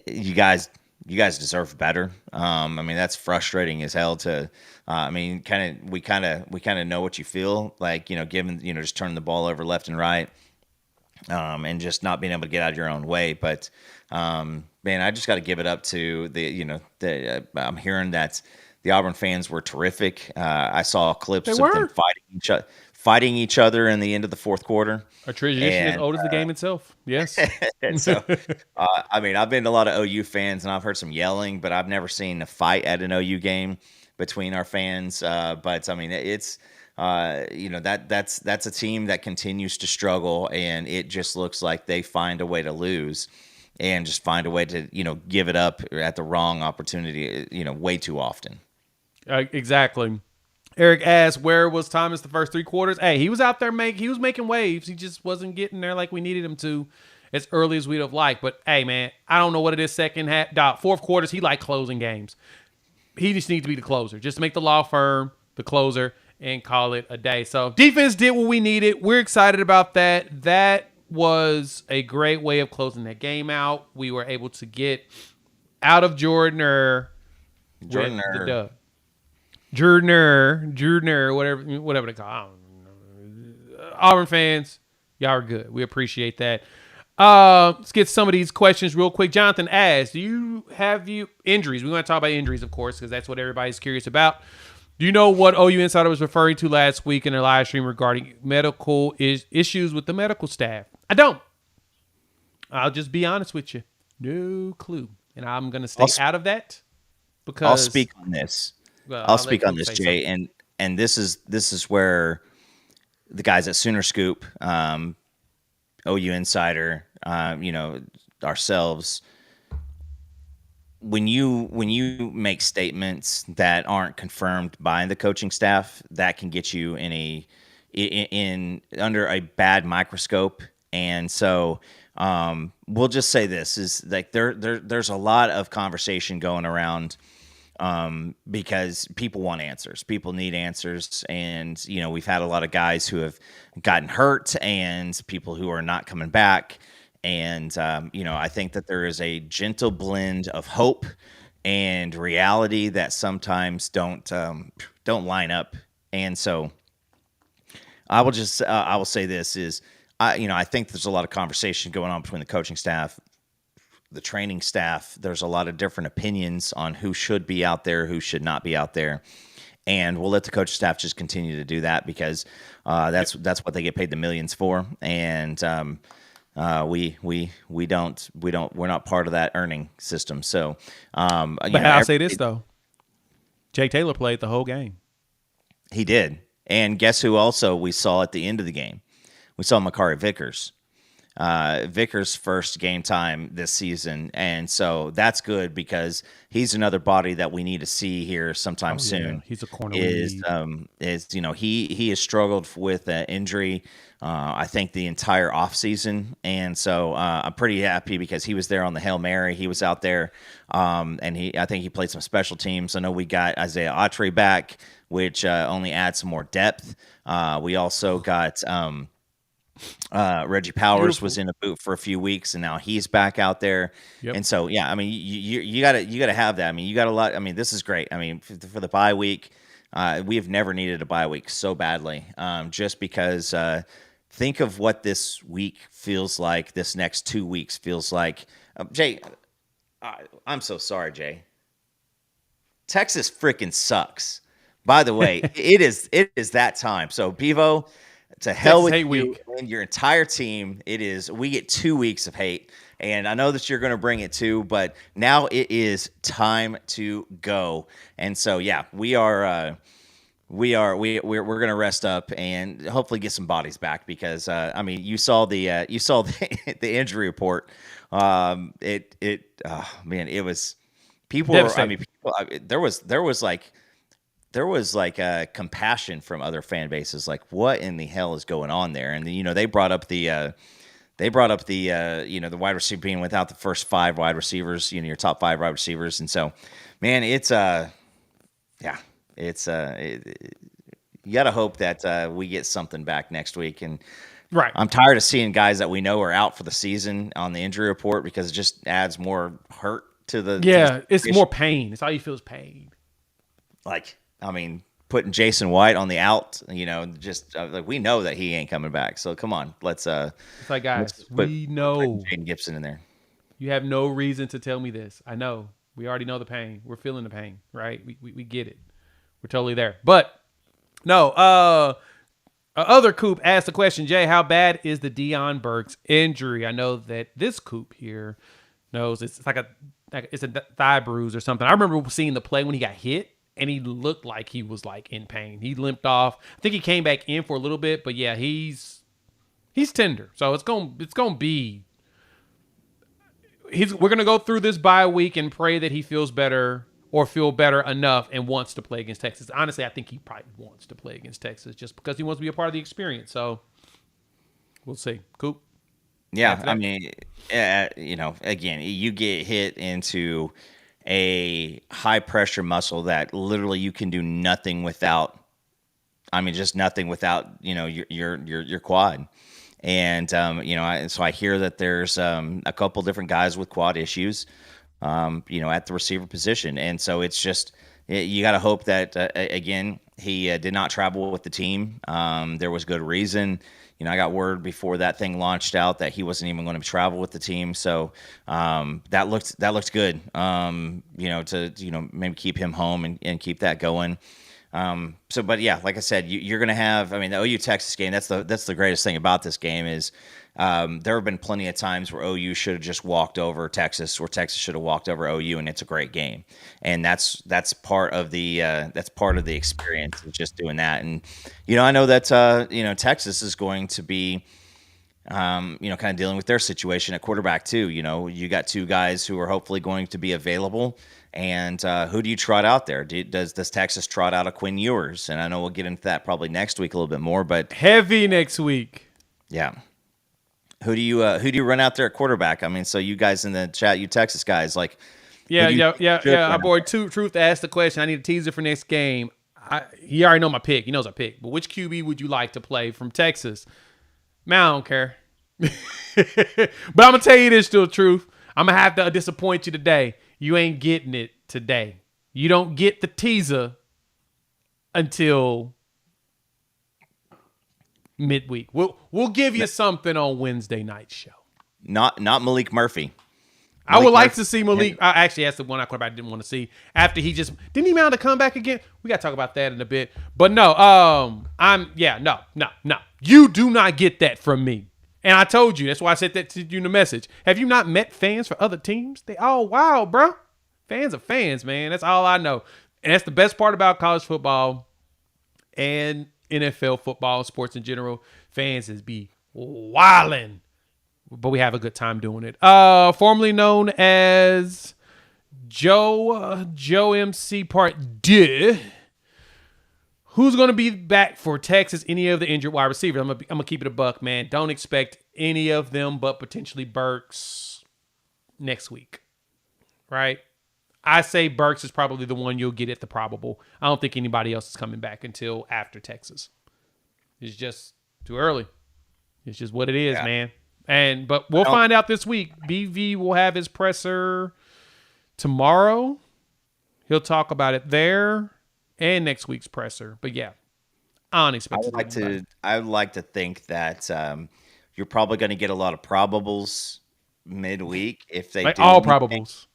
you guys deserve better. I mean, that's frustrating as hell to, I mean, we kind of know what you feel like, given, just turning the ball over left and right, and just not being able to get out of your own way. But, man, I just got to give it up to I'm hearing that the Auburn fans were terrific. I saw clips of them fighting each other in the end of the fourth quarter.
A tradition as old as the game itself. Yes.
And so, I mean, I've been to a lot of OU fans, and I've heard some yelling, but I've never seen a fight at an OU game between our fans. But I mean, it's that's a team that continues to struggle, and it just looks like they find a way to lose, and just find a way to give it up at the wrong opportunity, way too often.
Exactly. Eric asks, where was Thomas the first 3 quarters? Hey, he was out there he was making waves. He just wasn't getting there like we needed him to as early as we'd have liked. But hey, man, I don't know what it is second half. Fourth quarters, he like closing games. He just needs to be the closer. Just make the law firm the closer and call it a day. So defense did what we needed. We're excited about that. That was a great way of closing that game out. We were able to get out of Jordan the dub. Jordan, whatever they call it. Auburn fans, y'all are good. We appreciate that. Let's get some of these questions real quick. Jonathan asks, have you injuries? We want to talk about injuries, of course, because that's what everybody's curious about. Do you know what OU Insider was referring to last week in their live stream regarding medical issues with the medical staff? I don't. I'll just be honest with you. No clue. And I'm going to stay out of that because
I'll speak on this.
Well,
I'll speak on this, Jay, and this is where the guys at Sooner Scoop, OU Insider, ourselves, when you make statements that aren't confirmed by the coaching staff, that can get you in under a bad microscope. And so we'll just say this is like there's a lot of conversation going around. Because people want answers. People need answers. And, we've had a lot of guys who have gotten hurt and people who are not coming back. And, I think that there is a gentle blend of hope and reality that sometimes don't line up. And so I will say this is, I think there's a lot of conversation going on between the coaching staff, the training staff. There's a lot of different opinions on who should be out there, who should not be out there. And we'll let the coaching staff just continue to do that because that's what they get paid the millions for. And we're not part of that earning system. So,
I'll say this though. Jake Taylor played the whole game.
He did. And guess who also we saw at the end of the game? We saw Makari Vickers. Vickers' first game time this season, and so that's good because he's another body that we need to see here sometime soon.
Yeah. He's a corner.
He has struggled with injury, I think the entire offseason, and so I'm pretty happy because he was there on the Hail Mary. He was out there, and I think he played some special teams. I know we got Isaiah Autry back, which only adds some more depth. We also got Reggie Powers
Beautiful.
was in the boot for a few weeks, and now he's back out there.
Yep.
And so, yeah, I mean, you gotta have that. I mean, you got a lot. I mean, this is great. I mean, for the bye week, we have never needed a bye week so badly. Just because, think of what this week feels like. This next 2 weeks feels like. Jay, I'm so sorry, Jay. Texas freaking sucks. By the way, it is that time. So Bevo, to hell
Texas
with
hate
you
week.
and your entire team. We get 2 weeks of hate, and I know that you're going to bring it too. But now it is time to go, and so yeah, we're going to rest up and hopefully get some bodies back because I mean you saw the the injury report. Man, it was people. I mean, people, there was compassion from other fan bases. Like, what in the hell is going on there? And they brought up the the wide receiver being without the first 5 wide receivers. Your top 5 wide receivers, and so, man, it's you got to hope that we get something back next week. And
Right.
I'm tired of seeing guys that we know are out for the season on the injury report because it just adds more hurt to the
Yeah, it's more pain. It's all you feel is pain.
Like, I mean, putting Jason White on the out, just like we know that he ain't coming back. So come on, let's
It's like, guys,
put
we know
Jaden Gibson in there.
you have no reason to tell me this. I know. We already know the pain. We're feeling the pain, right? We get it. We're totally there. But no, other Coop asked the question, Jay, how bad is the Deion Burks injury? I know that this Coop here knows it's it's a thigh bruise or something. I remember seeing the play when he got hit, and he looked like he was like in pain. He limped off. I think he came back in for a little bit, but yeah, he's tender. So it's gonna be. We're gonna go through this bye week and pray that he feels better or feel better enough and wants to play against Texas. Honestly, I think he probably wants to play against Texas just because he wants to be a part of the experience. So we'll see. Coop.
Yeah, I mean, again, you get hit into a high pressure muscle that literally you can do nothing without. I mean, just nothing without your quad. And so I hear that there's a couple different guys with quad issues, at the receiver position, and so it's just you got to hope that again he did not travel with the team. There was good reason. I got word before that thing launched out that he wasn't even going to travel with the team, so that looked good. To maybe keep him home and keep that going. But yeah, like I said, you're going to have, I mean, the OU Texas game, that's the greatest thing about this game is, there have been plenty of times where OU should have just walked over Texas or Texas should have walked over OU, and it's a great game. And that's part of the experience of just doing that. And, I know that, Texas is going to be, kind of dealing with their situation at quarterback too. You got 2 guys who are hopefully going to be available. And who do you trot out there? Does Texas trot out a Quinn Ewers? And I know we'll get into that probably next week a little bit more. But
heavy next week.
Yeah, who do you run out there at quarterback? I mean, so you guys in the chat, you Texas guys, like
yeah. Our boy Truth asked the question. I need a teaser for next game. He already know my pick. He knows I pick. But which QB would you like to play from Texas? Man, I don't care. But I'm gonna tell you this, still Truth. I'm gonna have to disappoint you today. You ain't getting it today. You don't get the teaser until midweek. We'll give you something on Wednesday night show.
Not Malik Murphy.
I would like to see Malik. I actually asked the one I didn't want to see after he just didn't he mount to come back again. We got to talk about that in a bit. But no, no. You do not get that from me. And I told you, that's why I said that to you in the message. Have you not met fans for other teams? They all wild, bro. Fans are fans, man. That's all I know. And that's the best part about college football and NFL football, sports in general. Fans is be wildin'. But we have a good time doing it. Formerly known as Joe MC Part 2. Who's going to be back for Texas? Any of the injured wide receivers? I'm gonna keep it a buck, man. Don't expect any of them, but potentially Burks next week, right? I say Burks is probably the one you'll get at the probable. I don't think anybody else is coming back until after Texas. It's just too early. It's just what it is,
Yeah.
man. But we'll find out this week. BV will have his presser tomorrow. He'll talk about it there and next week's presser. But yeah, I don't expect
I would like to think that you're probably going to get a lot of probables midweek if they
like
do
all
anything.
probables.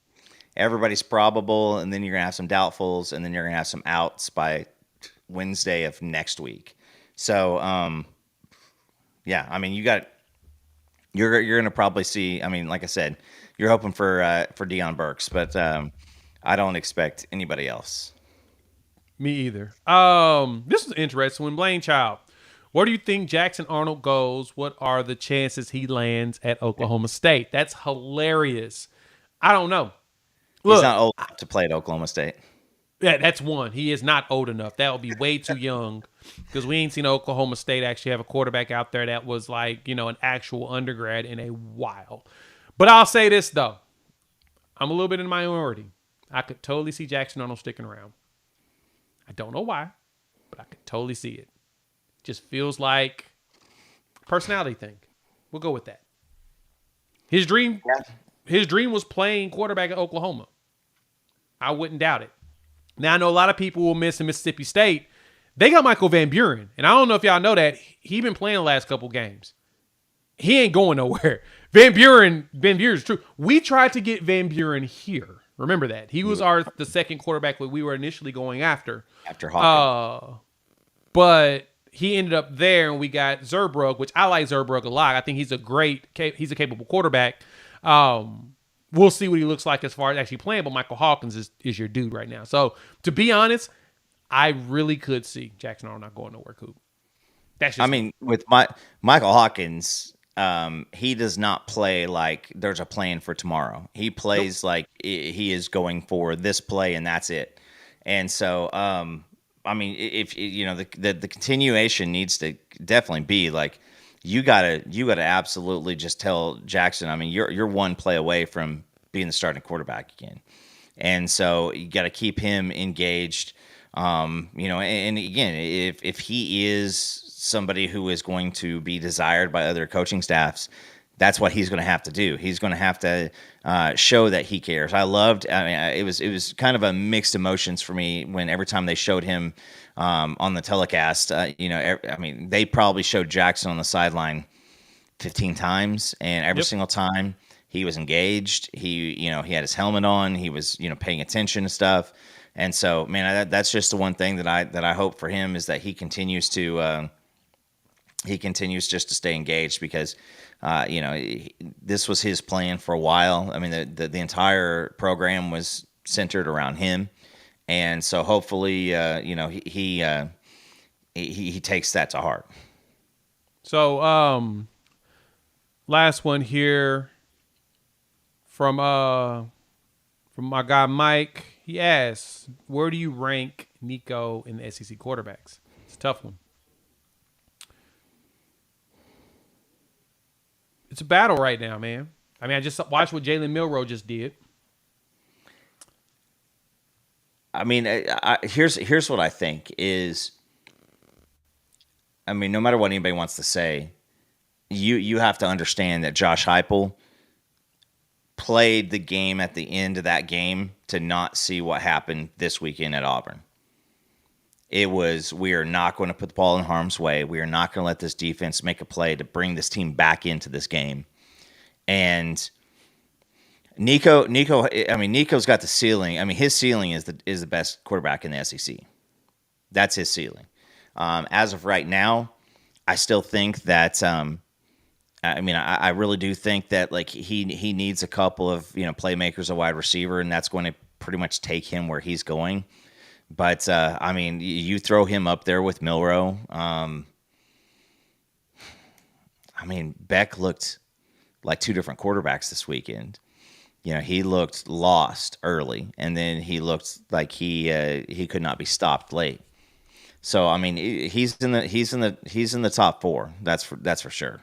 Everybody's probable, and then you're gonna have some doubtfuls, and then you're gonna have some outs by Wednesday of next week. So, yeah, I mean, you're gonna probably see. I mean, like I said, you're hoping for Deion Burks, but I don't expect anybody else.
Me either. This is interesting. When Blaine Child, where do you think Jackson Arnold goes? What are the chances he lands at Oklahoma State? That's hilarious. I don't know.
He's not old enough to play at Oklahoma State.
Yeah, that's one. He is not old enough. That would be way too young because we ain't seen Oklahoma State actually have a quarterback out there that was like, an actual undergrad in a while. But I'll say this, though. I'm a little bit in the minority. I could totally see Jackson Arnold sticking around. I don't know why, but I could totally see it. Just feels like a personality thing. We'll go with that. His dream was playing quarterback at Oklahoma. I wouldn't doubt it. Now, I know a lot of people will miss in Mississippi State. They got Michael Van Buren. And I don't know if y'all know that. He been playing the last couple games. He ain't going nowhere. Van Buren's true. We tried to get Van Buren here. Remember that. He was the second quarterback that we were initially going after.
After Hawkins.
But he ended up there, and we got Zerbrug, which I like Zerbrug a lot. I think he's a capable quarterback. We'll see what he looks like as far as actually playing, but Michael Hawkins is your dude right now. So, to be honest, I really could see Jackson Arnold not going nowhere, Coop.
With Michael Hawkins, he does not play like there's a plan for tomorrow. He plays like he is going for this play and that's it. And so, if the continuation needs to definitely be like, you gotta absolutely just tell Jackson. I mean, you're one play away from being the starting quarterback again, and so you got to keep him engaged. And again, if he is somebody who is going to be desired by other coaching staffs, that's what he's going to have to do. He's going to have to show that he cares. It was kind of a mixed emotions for me when every time they showed him on the telecast. They probably showed Jackson on the sideline 15 times, and every single time he was engaged. He had his helmet on. He was paying attention to stuff. And so, man, that's just the one thing that I hope for him is that he continues just to stay engaged because, this was his plan for a while. I mean, the entire program was centered around him, and so hopefully, he takes that to heart.
So, last one here from my guy Mike. He asks, where do you rank Nico in the SEC quarterbacks? It's a tough one. It's a battle right now, man. I mean, I just watched what Jalen Milroe just did.
I mean, here's what I think is, I mean, no matter what anybody wants to say, you have to understand that Josh Heupel played the game at the end of that game to not see what happened this weekend at Auburn. It was, we are not going to put the ball in harm's way. We are not going to let this defense make a play to bring this team back into this game. And Nico's got the ceiling. I mean, his ceiling is the best quarterback in the SEC. That's his ceiling. As of right now, I still think that, I really do think that like he needs a couple of playmakers, a wide receiver, and that's going to pretty much take him where he's going. But you throw him up there with Milroe. Beck looked like two different quarterbacks this weekend. He looked lost early, and then he looked like he could not be stopped late. So he's in the top four. That's for sure.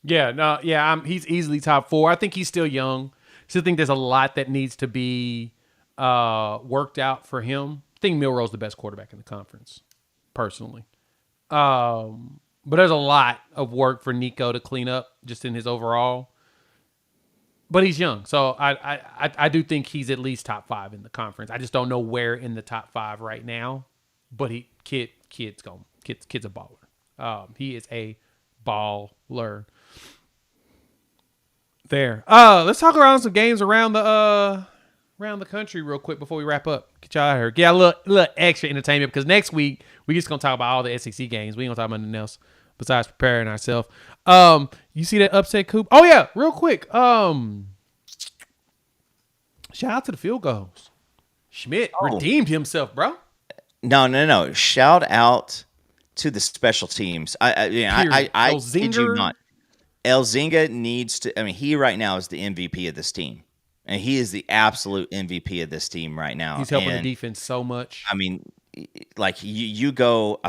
He's easily top four. I think he's still young. Still think there's a lot that needs to be worked out for him. I think Milroe's the best quarterback in the conference, personally. But there's a lot of work for Nico to clean up just in his overall. But he's young, so I do think he's at least top 5 in the conference. I just don't know where in the top 5 right now. But kid's a baller. He is a baller. There. Let's talk around some games around the country real quick before we wrap up. Get y'all out of here. Get a little extra entertainment because next week we just gonna talk about all the SEC games. We ain't gonna talk about anything else besides preparing ourselves. You see that upset, Coop? Oh yeah, real quick. Shout out to the field goals. Schmidt redeemed himself, bro.
No. Shout out to the special teams. I kid you not. Elzinga needs to. I mean, he right now is the MVP of this team, and he is the absolute MVP of this team right now.
He's helping the defense so much.
I mean, like you go.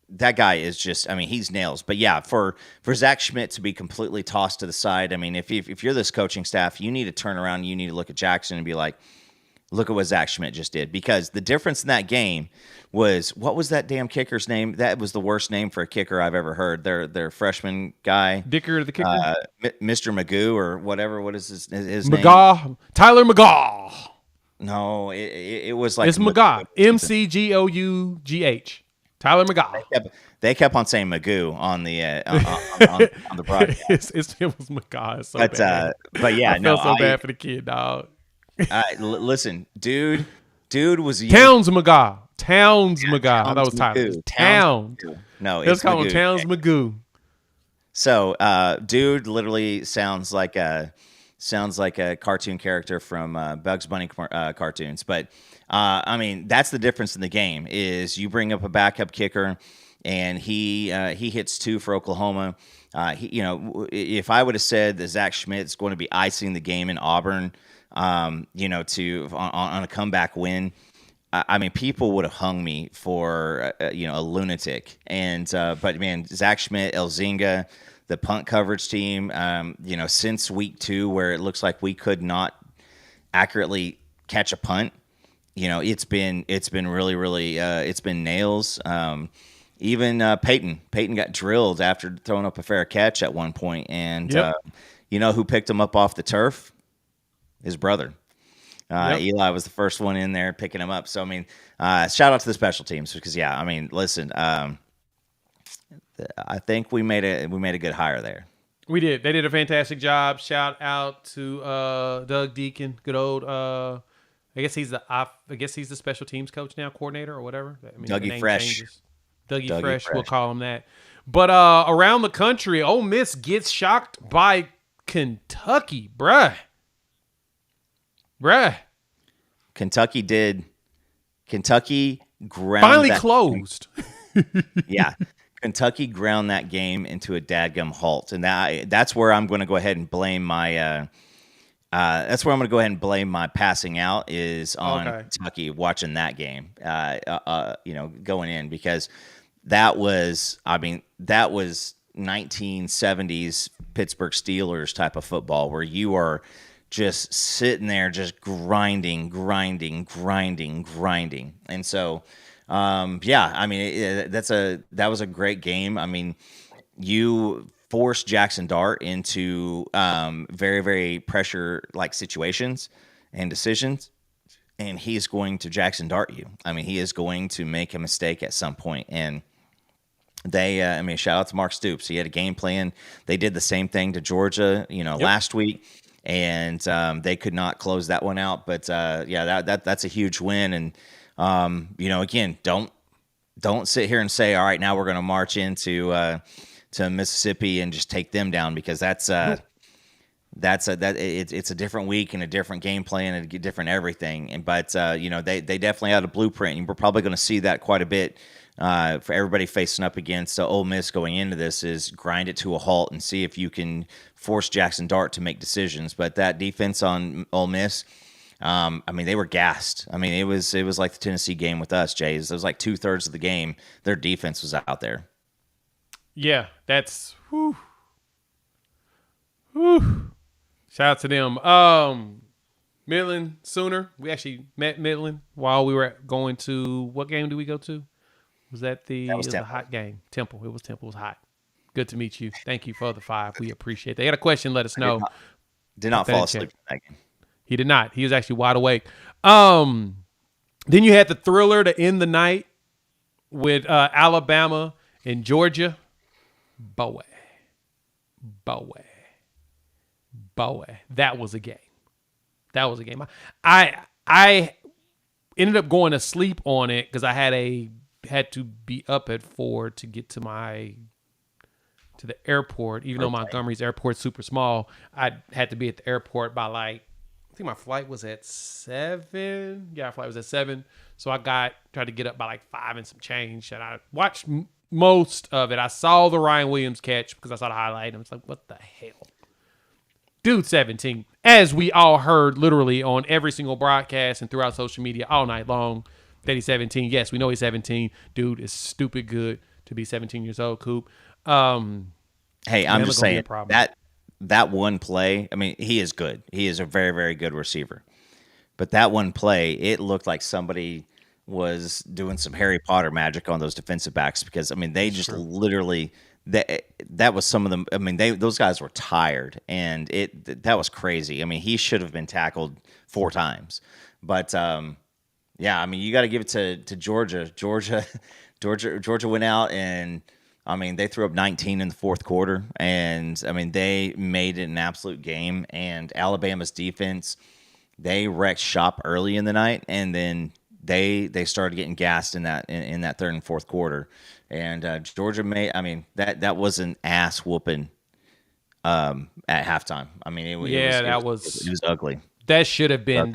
That guy is just. I mean, he's nails. But yeah, for Zach Schmidt to be completely tossed to the side. I mean, if you're this coaching staff, you need to turn around. You need to look at Jackson and be like, look at what Zach Schmidt just did. Because the difference in that game was, what was that damn kicker's name? That was the worst name for a kicker I've ever heard. Their freshman guy.
Dicker the kicker?
Mr. Magoo or whatever. What is his
McGaw.
name?
Tyler McGaw.
No, it was like.
It's McGaw. McGough. Tyler McGaw.
They kept on saying Magoo on the on the broadcast.
It was McGaw. It's so bad.
But yeah,
I felt so bad for the kid, dog.
Listen, dude was
Towns McGaw. I thought it was Tyler.
Magoo.
Towns.
No,
let's call him Towns Magoo.
So, dude literally sounds like a cartoon character from Bugs Bunny cartoons. But I mean, that's the difference in the game. Is you bring up a backup kicker, and he hits 2 for Oklahoma. If I would have said that Zach Schmidt's going to be icing the game in Auburn, on a comeback win, I mean, people would have hung me for a lunatic. And but man, Zach Schmidt, Elzinga, the punt coverage team, since week 2, where it looks like we could not accurately catch a punt, it's been really, really it's been nails. Even Peyton got drilled after throwing up a fair catch at one point, and who picked him up off the turf? His brother. Eli was the first one in there picking him up. So, I mean, shout out to the special teams because, yeah, I mean, listen, I think we made a good hire there.
We did. They did a fantastic job. Shout out to Doug Deacon, good old. I guess he's the special teams coach now, coordinator or whatever. I mean,
Dougie Fresh.
Dougie Fresh, we'll call him that. But around the country, Ole Miss gets shocked by Kentucky, bruh. Kentucky
ground
finally closed.
Yeah. Kentucky ground that game into a dadgum halt. And that's where I'm going to go ahead and blame my passing out is on Kentucky watching that game, going in, because that was 1970s Pittsburgh Steelers type of football where you are just sitting there, just grinding. And so, I mean, that was a great game. I mean, you forced Jackson Dart into very, very pressure-like situations and decisions, and he is going to Jackson Dart you. I mean, he is going to make a mistake at some point, and they, shout out to Mark Stoops. He had a game plan. They did the same thing to Georgia, last week. And they could not close that one out, but that's a huge win. And again, don't sit here and say, all right, now we're going to march into to Mississippi and just take them down, because it's a different week and a different game plan and a different everything. But they definitely had a blueprint, and we're probably going to see that quite a bit. For everybody facing up against Ole Miss going into this is grind it to a halt and see if you can force Jackson Dart to make decisions. But that defense on Ole Miss, they were gassed. I mean, it was like the Tennessee game with us, Jay. It was like 2/3 of the game their defense was out there. Yeah,
that's whew. Shout out to them. Midland Sooner. We actually met Midland while we were going to, what game did we go to? Was that
That
it
was
was a
Temple.
hot game? Temple. It was Temple. It was hot. Good to meet you. Thank you for the 5. We appreciate it. They had a question. Let us
I did
know.
not, did
Put
not
that in
fall
chat.
asleep in that game.
He did not. He was actually wide awake. Then you had the thriller to end the night with Alabama and Georgia. Boy. That was a game. I ended up going to sleep on it because I had to be up at 4 to get to the airport. Even though Montgomery's airport's super small, I had to be at the airport by I think my flight was at 7. Yeah, our flight was at 7. So I tried to get up by 5 and some change. And I watched most of it. I saw the Ryan Williams catch because I saw the highlight. And I was like, what the hell? Dude, 17. As we all heard literally on every single broadcast and throughout social media all night long that he's 17. Yes, we know he's 17. Dude is stupid good to be 17 years old, Coop.
Hey, I'm just saying that one play, I mean, he is good. He is a very, very good receiver. But that one play, it looked like somebody was doing some Harry Potter magic on those defensive backs because, I mean, they just literally that was some of them. I mean, those guys were tired, and that was crazy. I mean, he should have been tackled 4 times. But yeah, I mean, you got to give it to Georgia. Georgia went out and, I mean, they threw up 19 in the fourth quarter, and I mean, they made it an absolute game. And Alabama's defense, they wrecked shop early in the night, and then they started getting gassed in that third and fourth quarter. And Georgia made, I mean, that was an ass whooping at halftime. I mean, it was ugly.
That should have been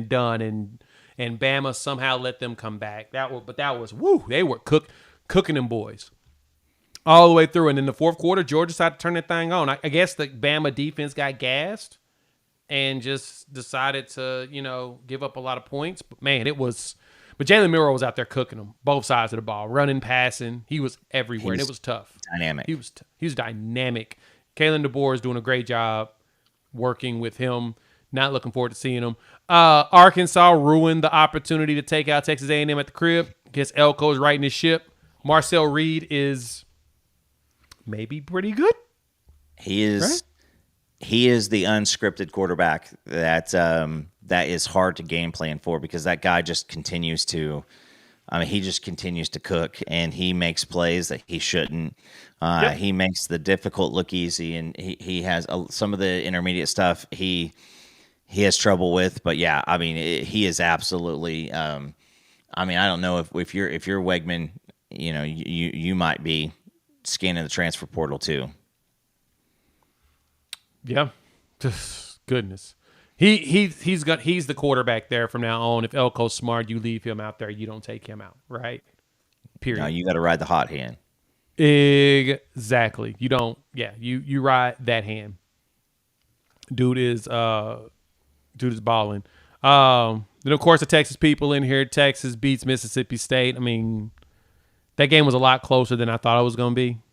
done, and Bama somehow let them come back. That was woo. They were cooking them boys all the way through. And in the fourth quarter, Georgia decided to turn that thing on. I guess the Bama defense got gassed and just decided to, give up a lot of points. But man, but Jalen Milroe was out there cooking them, both sides of the ball, running, passing. He was everywhere, and it was tough.
Dynamic.
He was dynamic. Kalen DeBoer is doing a great job working with him. Not looking forward to seeing him. Arkansas ruined the opportunity to take out Texas A&M at the crib. Guess Elko's righting his ship. Marcel Reed is maybe pretty good.
He is. Right? He is the unscripted quarterback that is hard to game plan for because that guy just continues to. I mean, he just continues to cook, and he makes plays that he shouldn't. Yep. He makes the difficult look easy, and he has some of the intermediate stuff he has trouble with. But yeah, I mean, he is absolutely. I mean, I don't know if you're Wegman, you might be scanning the transfer portal too.
Yeah, goodness. He's the quarterback there from now on. If Elko's smart, you leave him out there. You don't take him out, right? Period.
No, you got to ride the hot hand.
Exactly. You don't. Yeah, you ride that hand. Dude is balling. Then of course the Texas people in here. Texas beats Mississippi State. I mean, that game was a lot closer than I thought it was going to be. I'm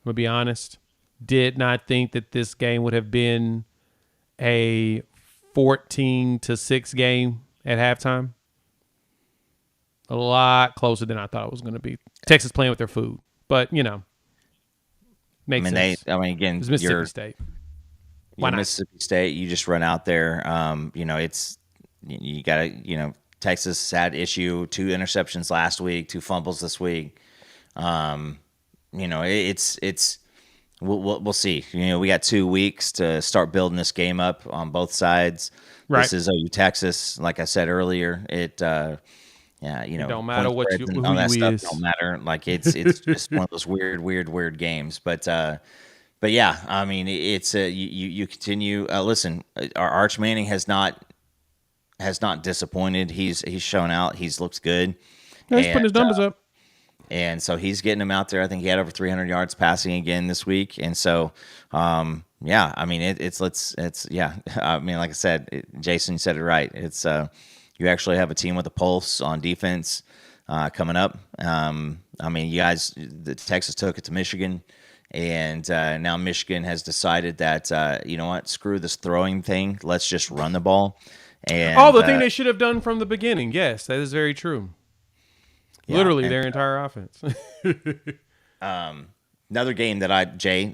gonna be honest. Did not think that this game would have been a 14-6 game at halftime. A lot closer than I thought it was going to be. Texas playing with their food, but makes sense.
Again,
it's Mississippi State.
Why not? Mississippi State. You just run out there. It's you got to. Texas had issue 2 interceptions last week, 2 fumbles this week. It's. We'll see. We got 2 weeks to start building this game up on both sides. Right. This is OU Texas. Like I said earlier, it don't
matter who
that stuff
is.
Don't matter. Like it's just one of those weird games. But yeah, I mean, it's you continue. Listen, our Arch Manning has not disappointed. He's shown out. He's looked good.
Yeah, he's putting his numbers up.
And so he's getting him out there. I think he had over 300 yards passing again this week. And so, yeah, I mean, it's yeah. I mean, like I said, Jason said it right. It's you actually have a team with a pulse on defense coming up. I mean, you guys, Texas took it to Michigan, and now Michigan has decided that you know what, screw this throwing thing. Let's just run the ball. And
the thing they should have done from the beginning. Yes, that is very true. Literally their entire offense.
Another game that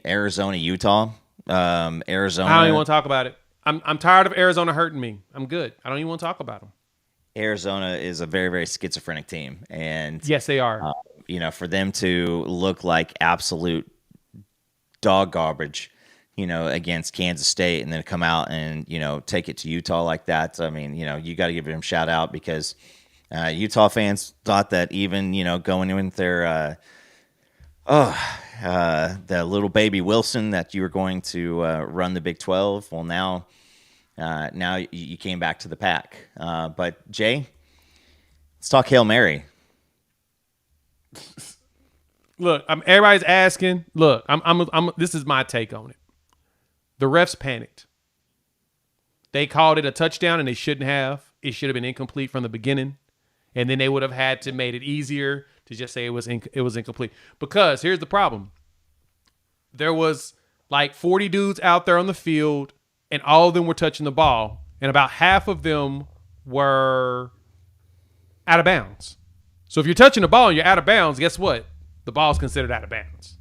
Arizona, Utah. Arizona.
I don't even want to talk about it. I'm tired of Arizona hurting me. I'm good. I don't even want to talk about them.
Arizona is a very, very schizophrenic team. And
yes, they are.
For them to look like absolute dog garbage, against Kansas State and then come out and, take it to Utah like that. I mean, you got to give them a shout out because Utah fans thought that even, going in with their, the little baby Wilson that you were going to run the Big 12. Well, now you came back to the pack. But Jay, let's talk Hail Mary.
Look, everybody's asking. Look, this is my take on it. The refs panicked. They called it a touchdown, and they shouldn't have. It should have been incomplete from the beginning, and then they would have had to made it easier to just say it was incomplete. Because here's the problem: there was like 40 dudes out there on the field, and all of them were touching the ball, and about half of them were out of bounds. So if you're touching the ball and you're out of bounds, guess what? The ball's considered out of bounds.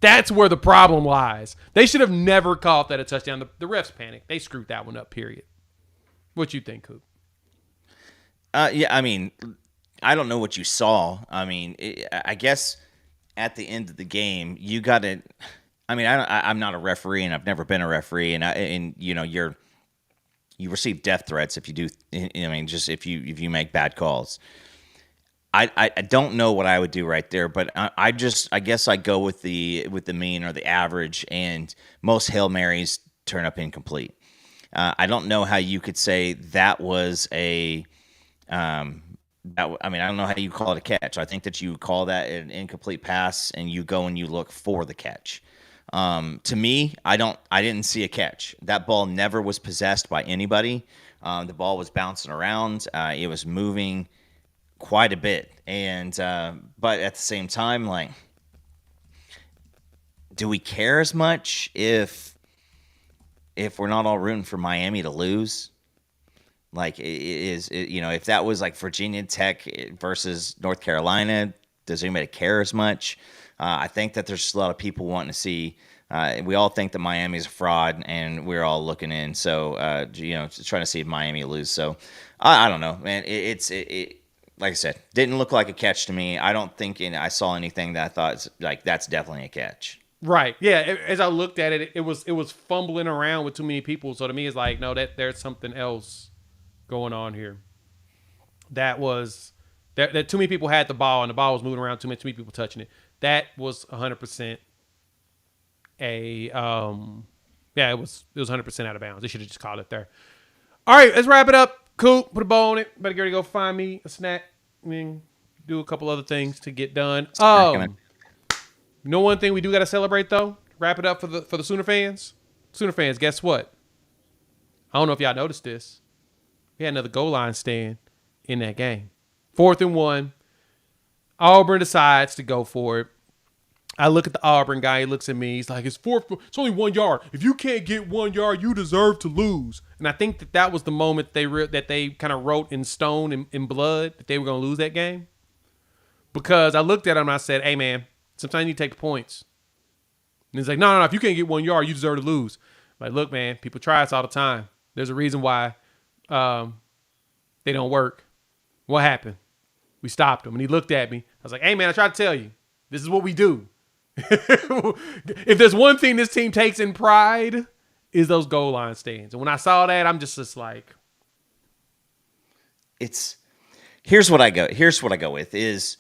That's where the problem lies. They should have never called that a touchdown. The refs panicked. They screwed that one up, period. What you think, Coop?
Yeah, I mean, I don't know what you saw. I mean, I guess at the end of the game, you got to. I mean, I'm not a referee, and I've never been a referee, and you receive death threats if you do. I mean, just if you make bad calls. I don't know what I would do right there, but I guess I go with the mean or the average, and most Hail Marys turn up incomplete. I don't know how you could say that was I don't know how you call it a catch. I think that you call that an incomplete pass, and you go and you look for the catch. To me, I didn't see a catch. That ball never was possessed by anybody. The ball was bouncing around. It was moving quite a bit, and but at the same time, like, do we care as much if we're not all rooting for Miami to lose? Like, if that was like Virginia Tech versus North Carolina, does anybody care as much? I think that there's just a lot of people wanting to see. We all think that Miami's a fraud, and we're all looking in. So, trying to see if Miami lose. So, I don't know, man. It like I said, didn't look like a catch to me. I don't think I saw anything that I thought like that's definitely a catch.
Right. Yeah. As I looked at it, it was fumbling around with too many people. So to me, it's like, no, that there's something else going on here. That too many people had the ball, and the ball was moving around too many people touching it. That was 100% it was 100% out of bounds. They should have just called it there. All right, let's wrap it up. Coop, put a bow on it. Better get ready to go find me a snack. I mean, do a couple other things to get done. One thing we do got to celebrate, though. Wrap it up for the Sooner fans. Sooner fans, guess what? I don't know if y'all noticed this. We had another goal line stand in that game. 4th and 1. Auburn decides to go for it. I look at the Auburn guy. He looks at me. He's like, it's only 1 yard. If you can't get 1 yard, you deserve to lose. And I think that was the moment that they kind of wrote in stone, in blood, that they were going to lose that game. Because I looked at him and I said, hey, man, sometimes you need to take the points. And he's like, no. If you can't get 1 yard, you deserve to lose. I'm like, look, man, people try us all the time. There's a reason why they don't work. What happened? We stopped him. And he looked at me. I was like, hey, man, I tried to tell you. This is what we do. If there's one thing this team takes in pride, is those goal line stands. And when I saw that, I'm just like,
here's what I go with is,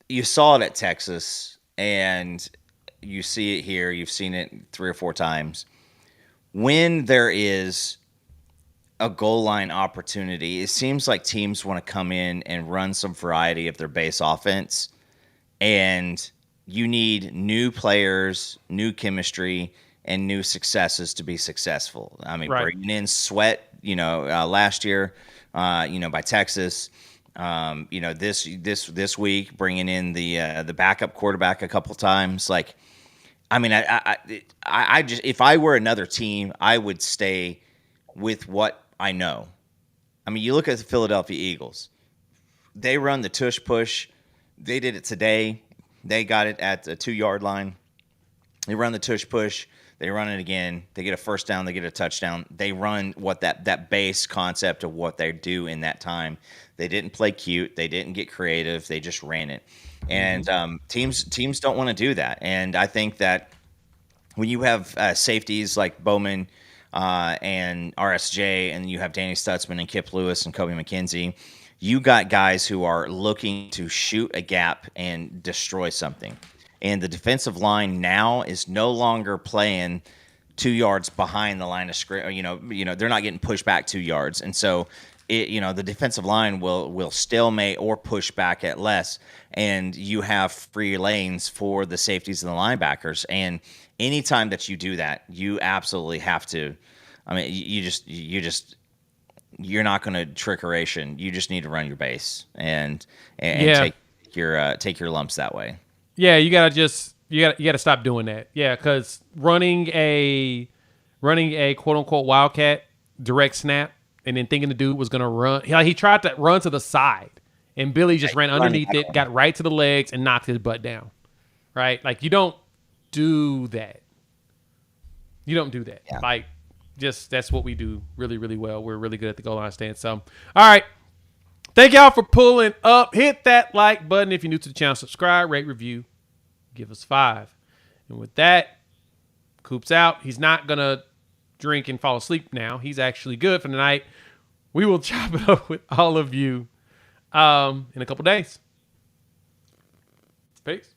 you saw it at Texas, and you see it here. You've seen it 3 or 4 times. When there is a goal line opportunity, it seems like teams want to come in and run some variety of their base offense, and you need new players, new chemistry, and new successes to be successful. I mean, right. Bringing in Sweat, last year, by Texas. This week, bringing in the backup quarterback a couple times. Like, I mean, I just, if I were another team, I would stay with what I know. I mean, you look at the Philadelphia Eagles. they run the tush push. They did it today. They got it at the 2-yard line. They run the tush push. They run it again. They get a first down. They get a touchdown. They run what that base concept of what they do in that time. They didn't play cute. They didn't get creative. They just ran it. And teams don't want to do that. And I think that when you have safeties like Bowman and RSJ, and you have Danny Stutzman and Kip Lewis and Kobe McKenzie, you got guys who are looking to shoot a gap and destroy something. And the defensive line now is no longer playing 2 yards behind the line of scrimmage. They're not getting pushed back 2 yards. And so, the defensive line will stalemate or push back at less. And you have free lanes for the safeties and the linebackers. And anytime that you do that, you absolutely have to. I mean, you're not going to trickeration. You just need to run your base and take your lumps that way.
Yeah, you gotta stop doing that. Yeah, because running a quote unquote wildcat direct snap and then thinking the dude was gonna run. He tried to run to the side, and Billy just ran underneath it, got right to the legs, and knocked his butt down. Right? Like, you don't do that. You don't do that. Yeah. That's what we do really, really well. We're really good at the goal line stance. So, all right. Thank y'all for pulling up. Hit that like button if you're new to the channel. Subscribe, rate, review. Give us 5. And with that, Coop's out. He's not going to drink and fall asleep now. He's actually good for the night. We will chop it up with all of you in a couple days. Peace.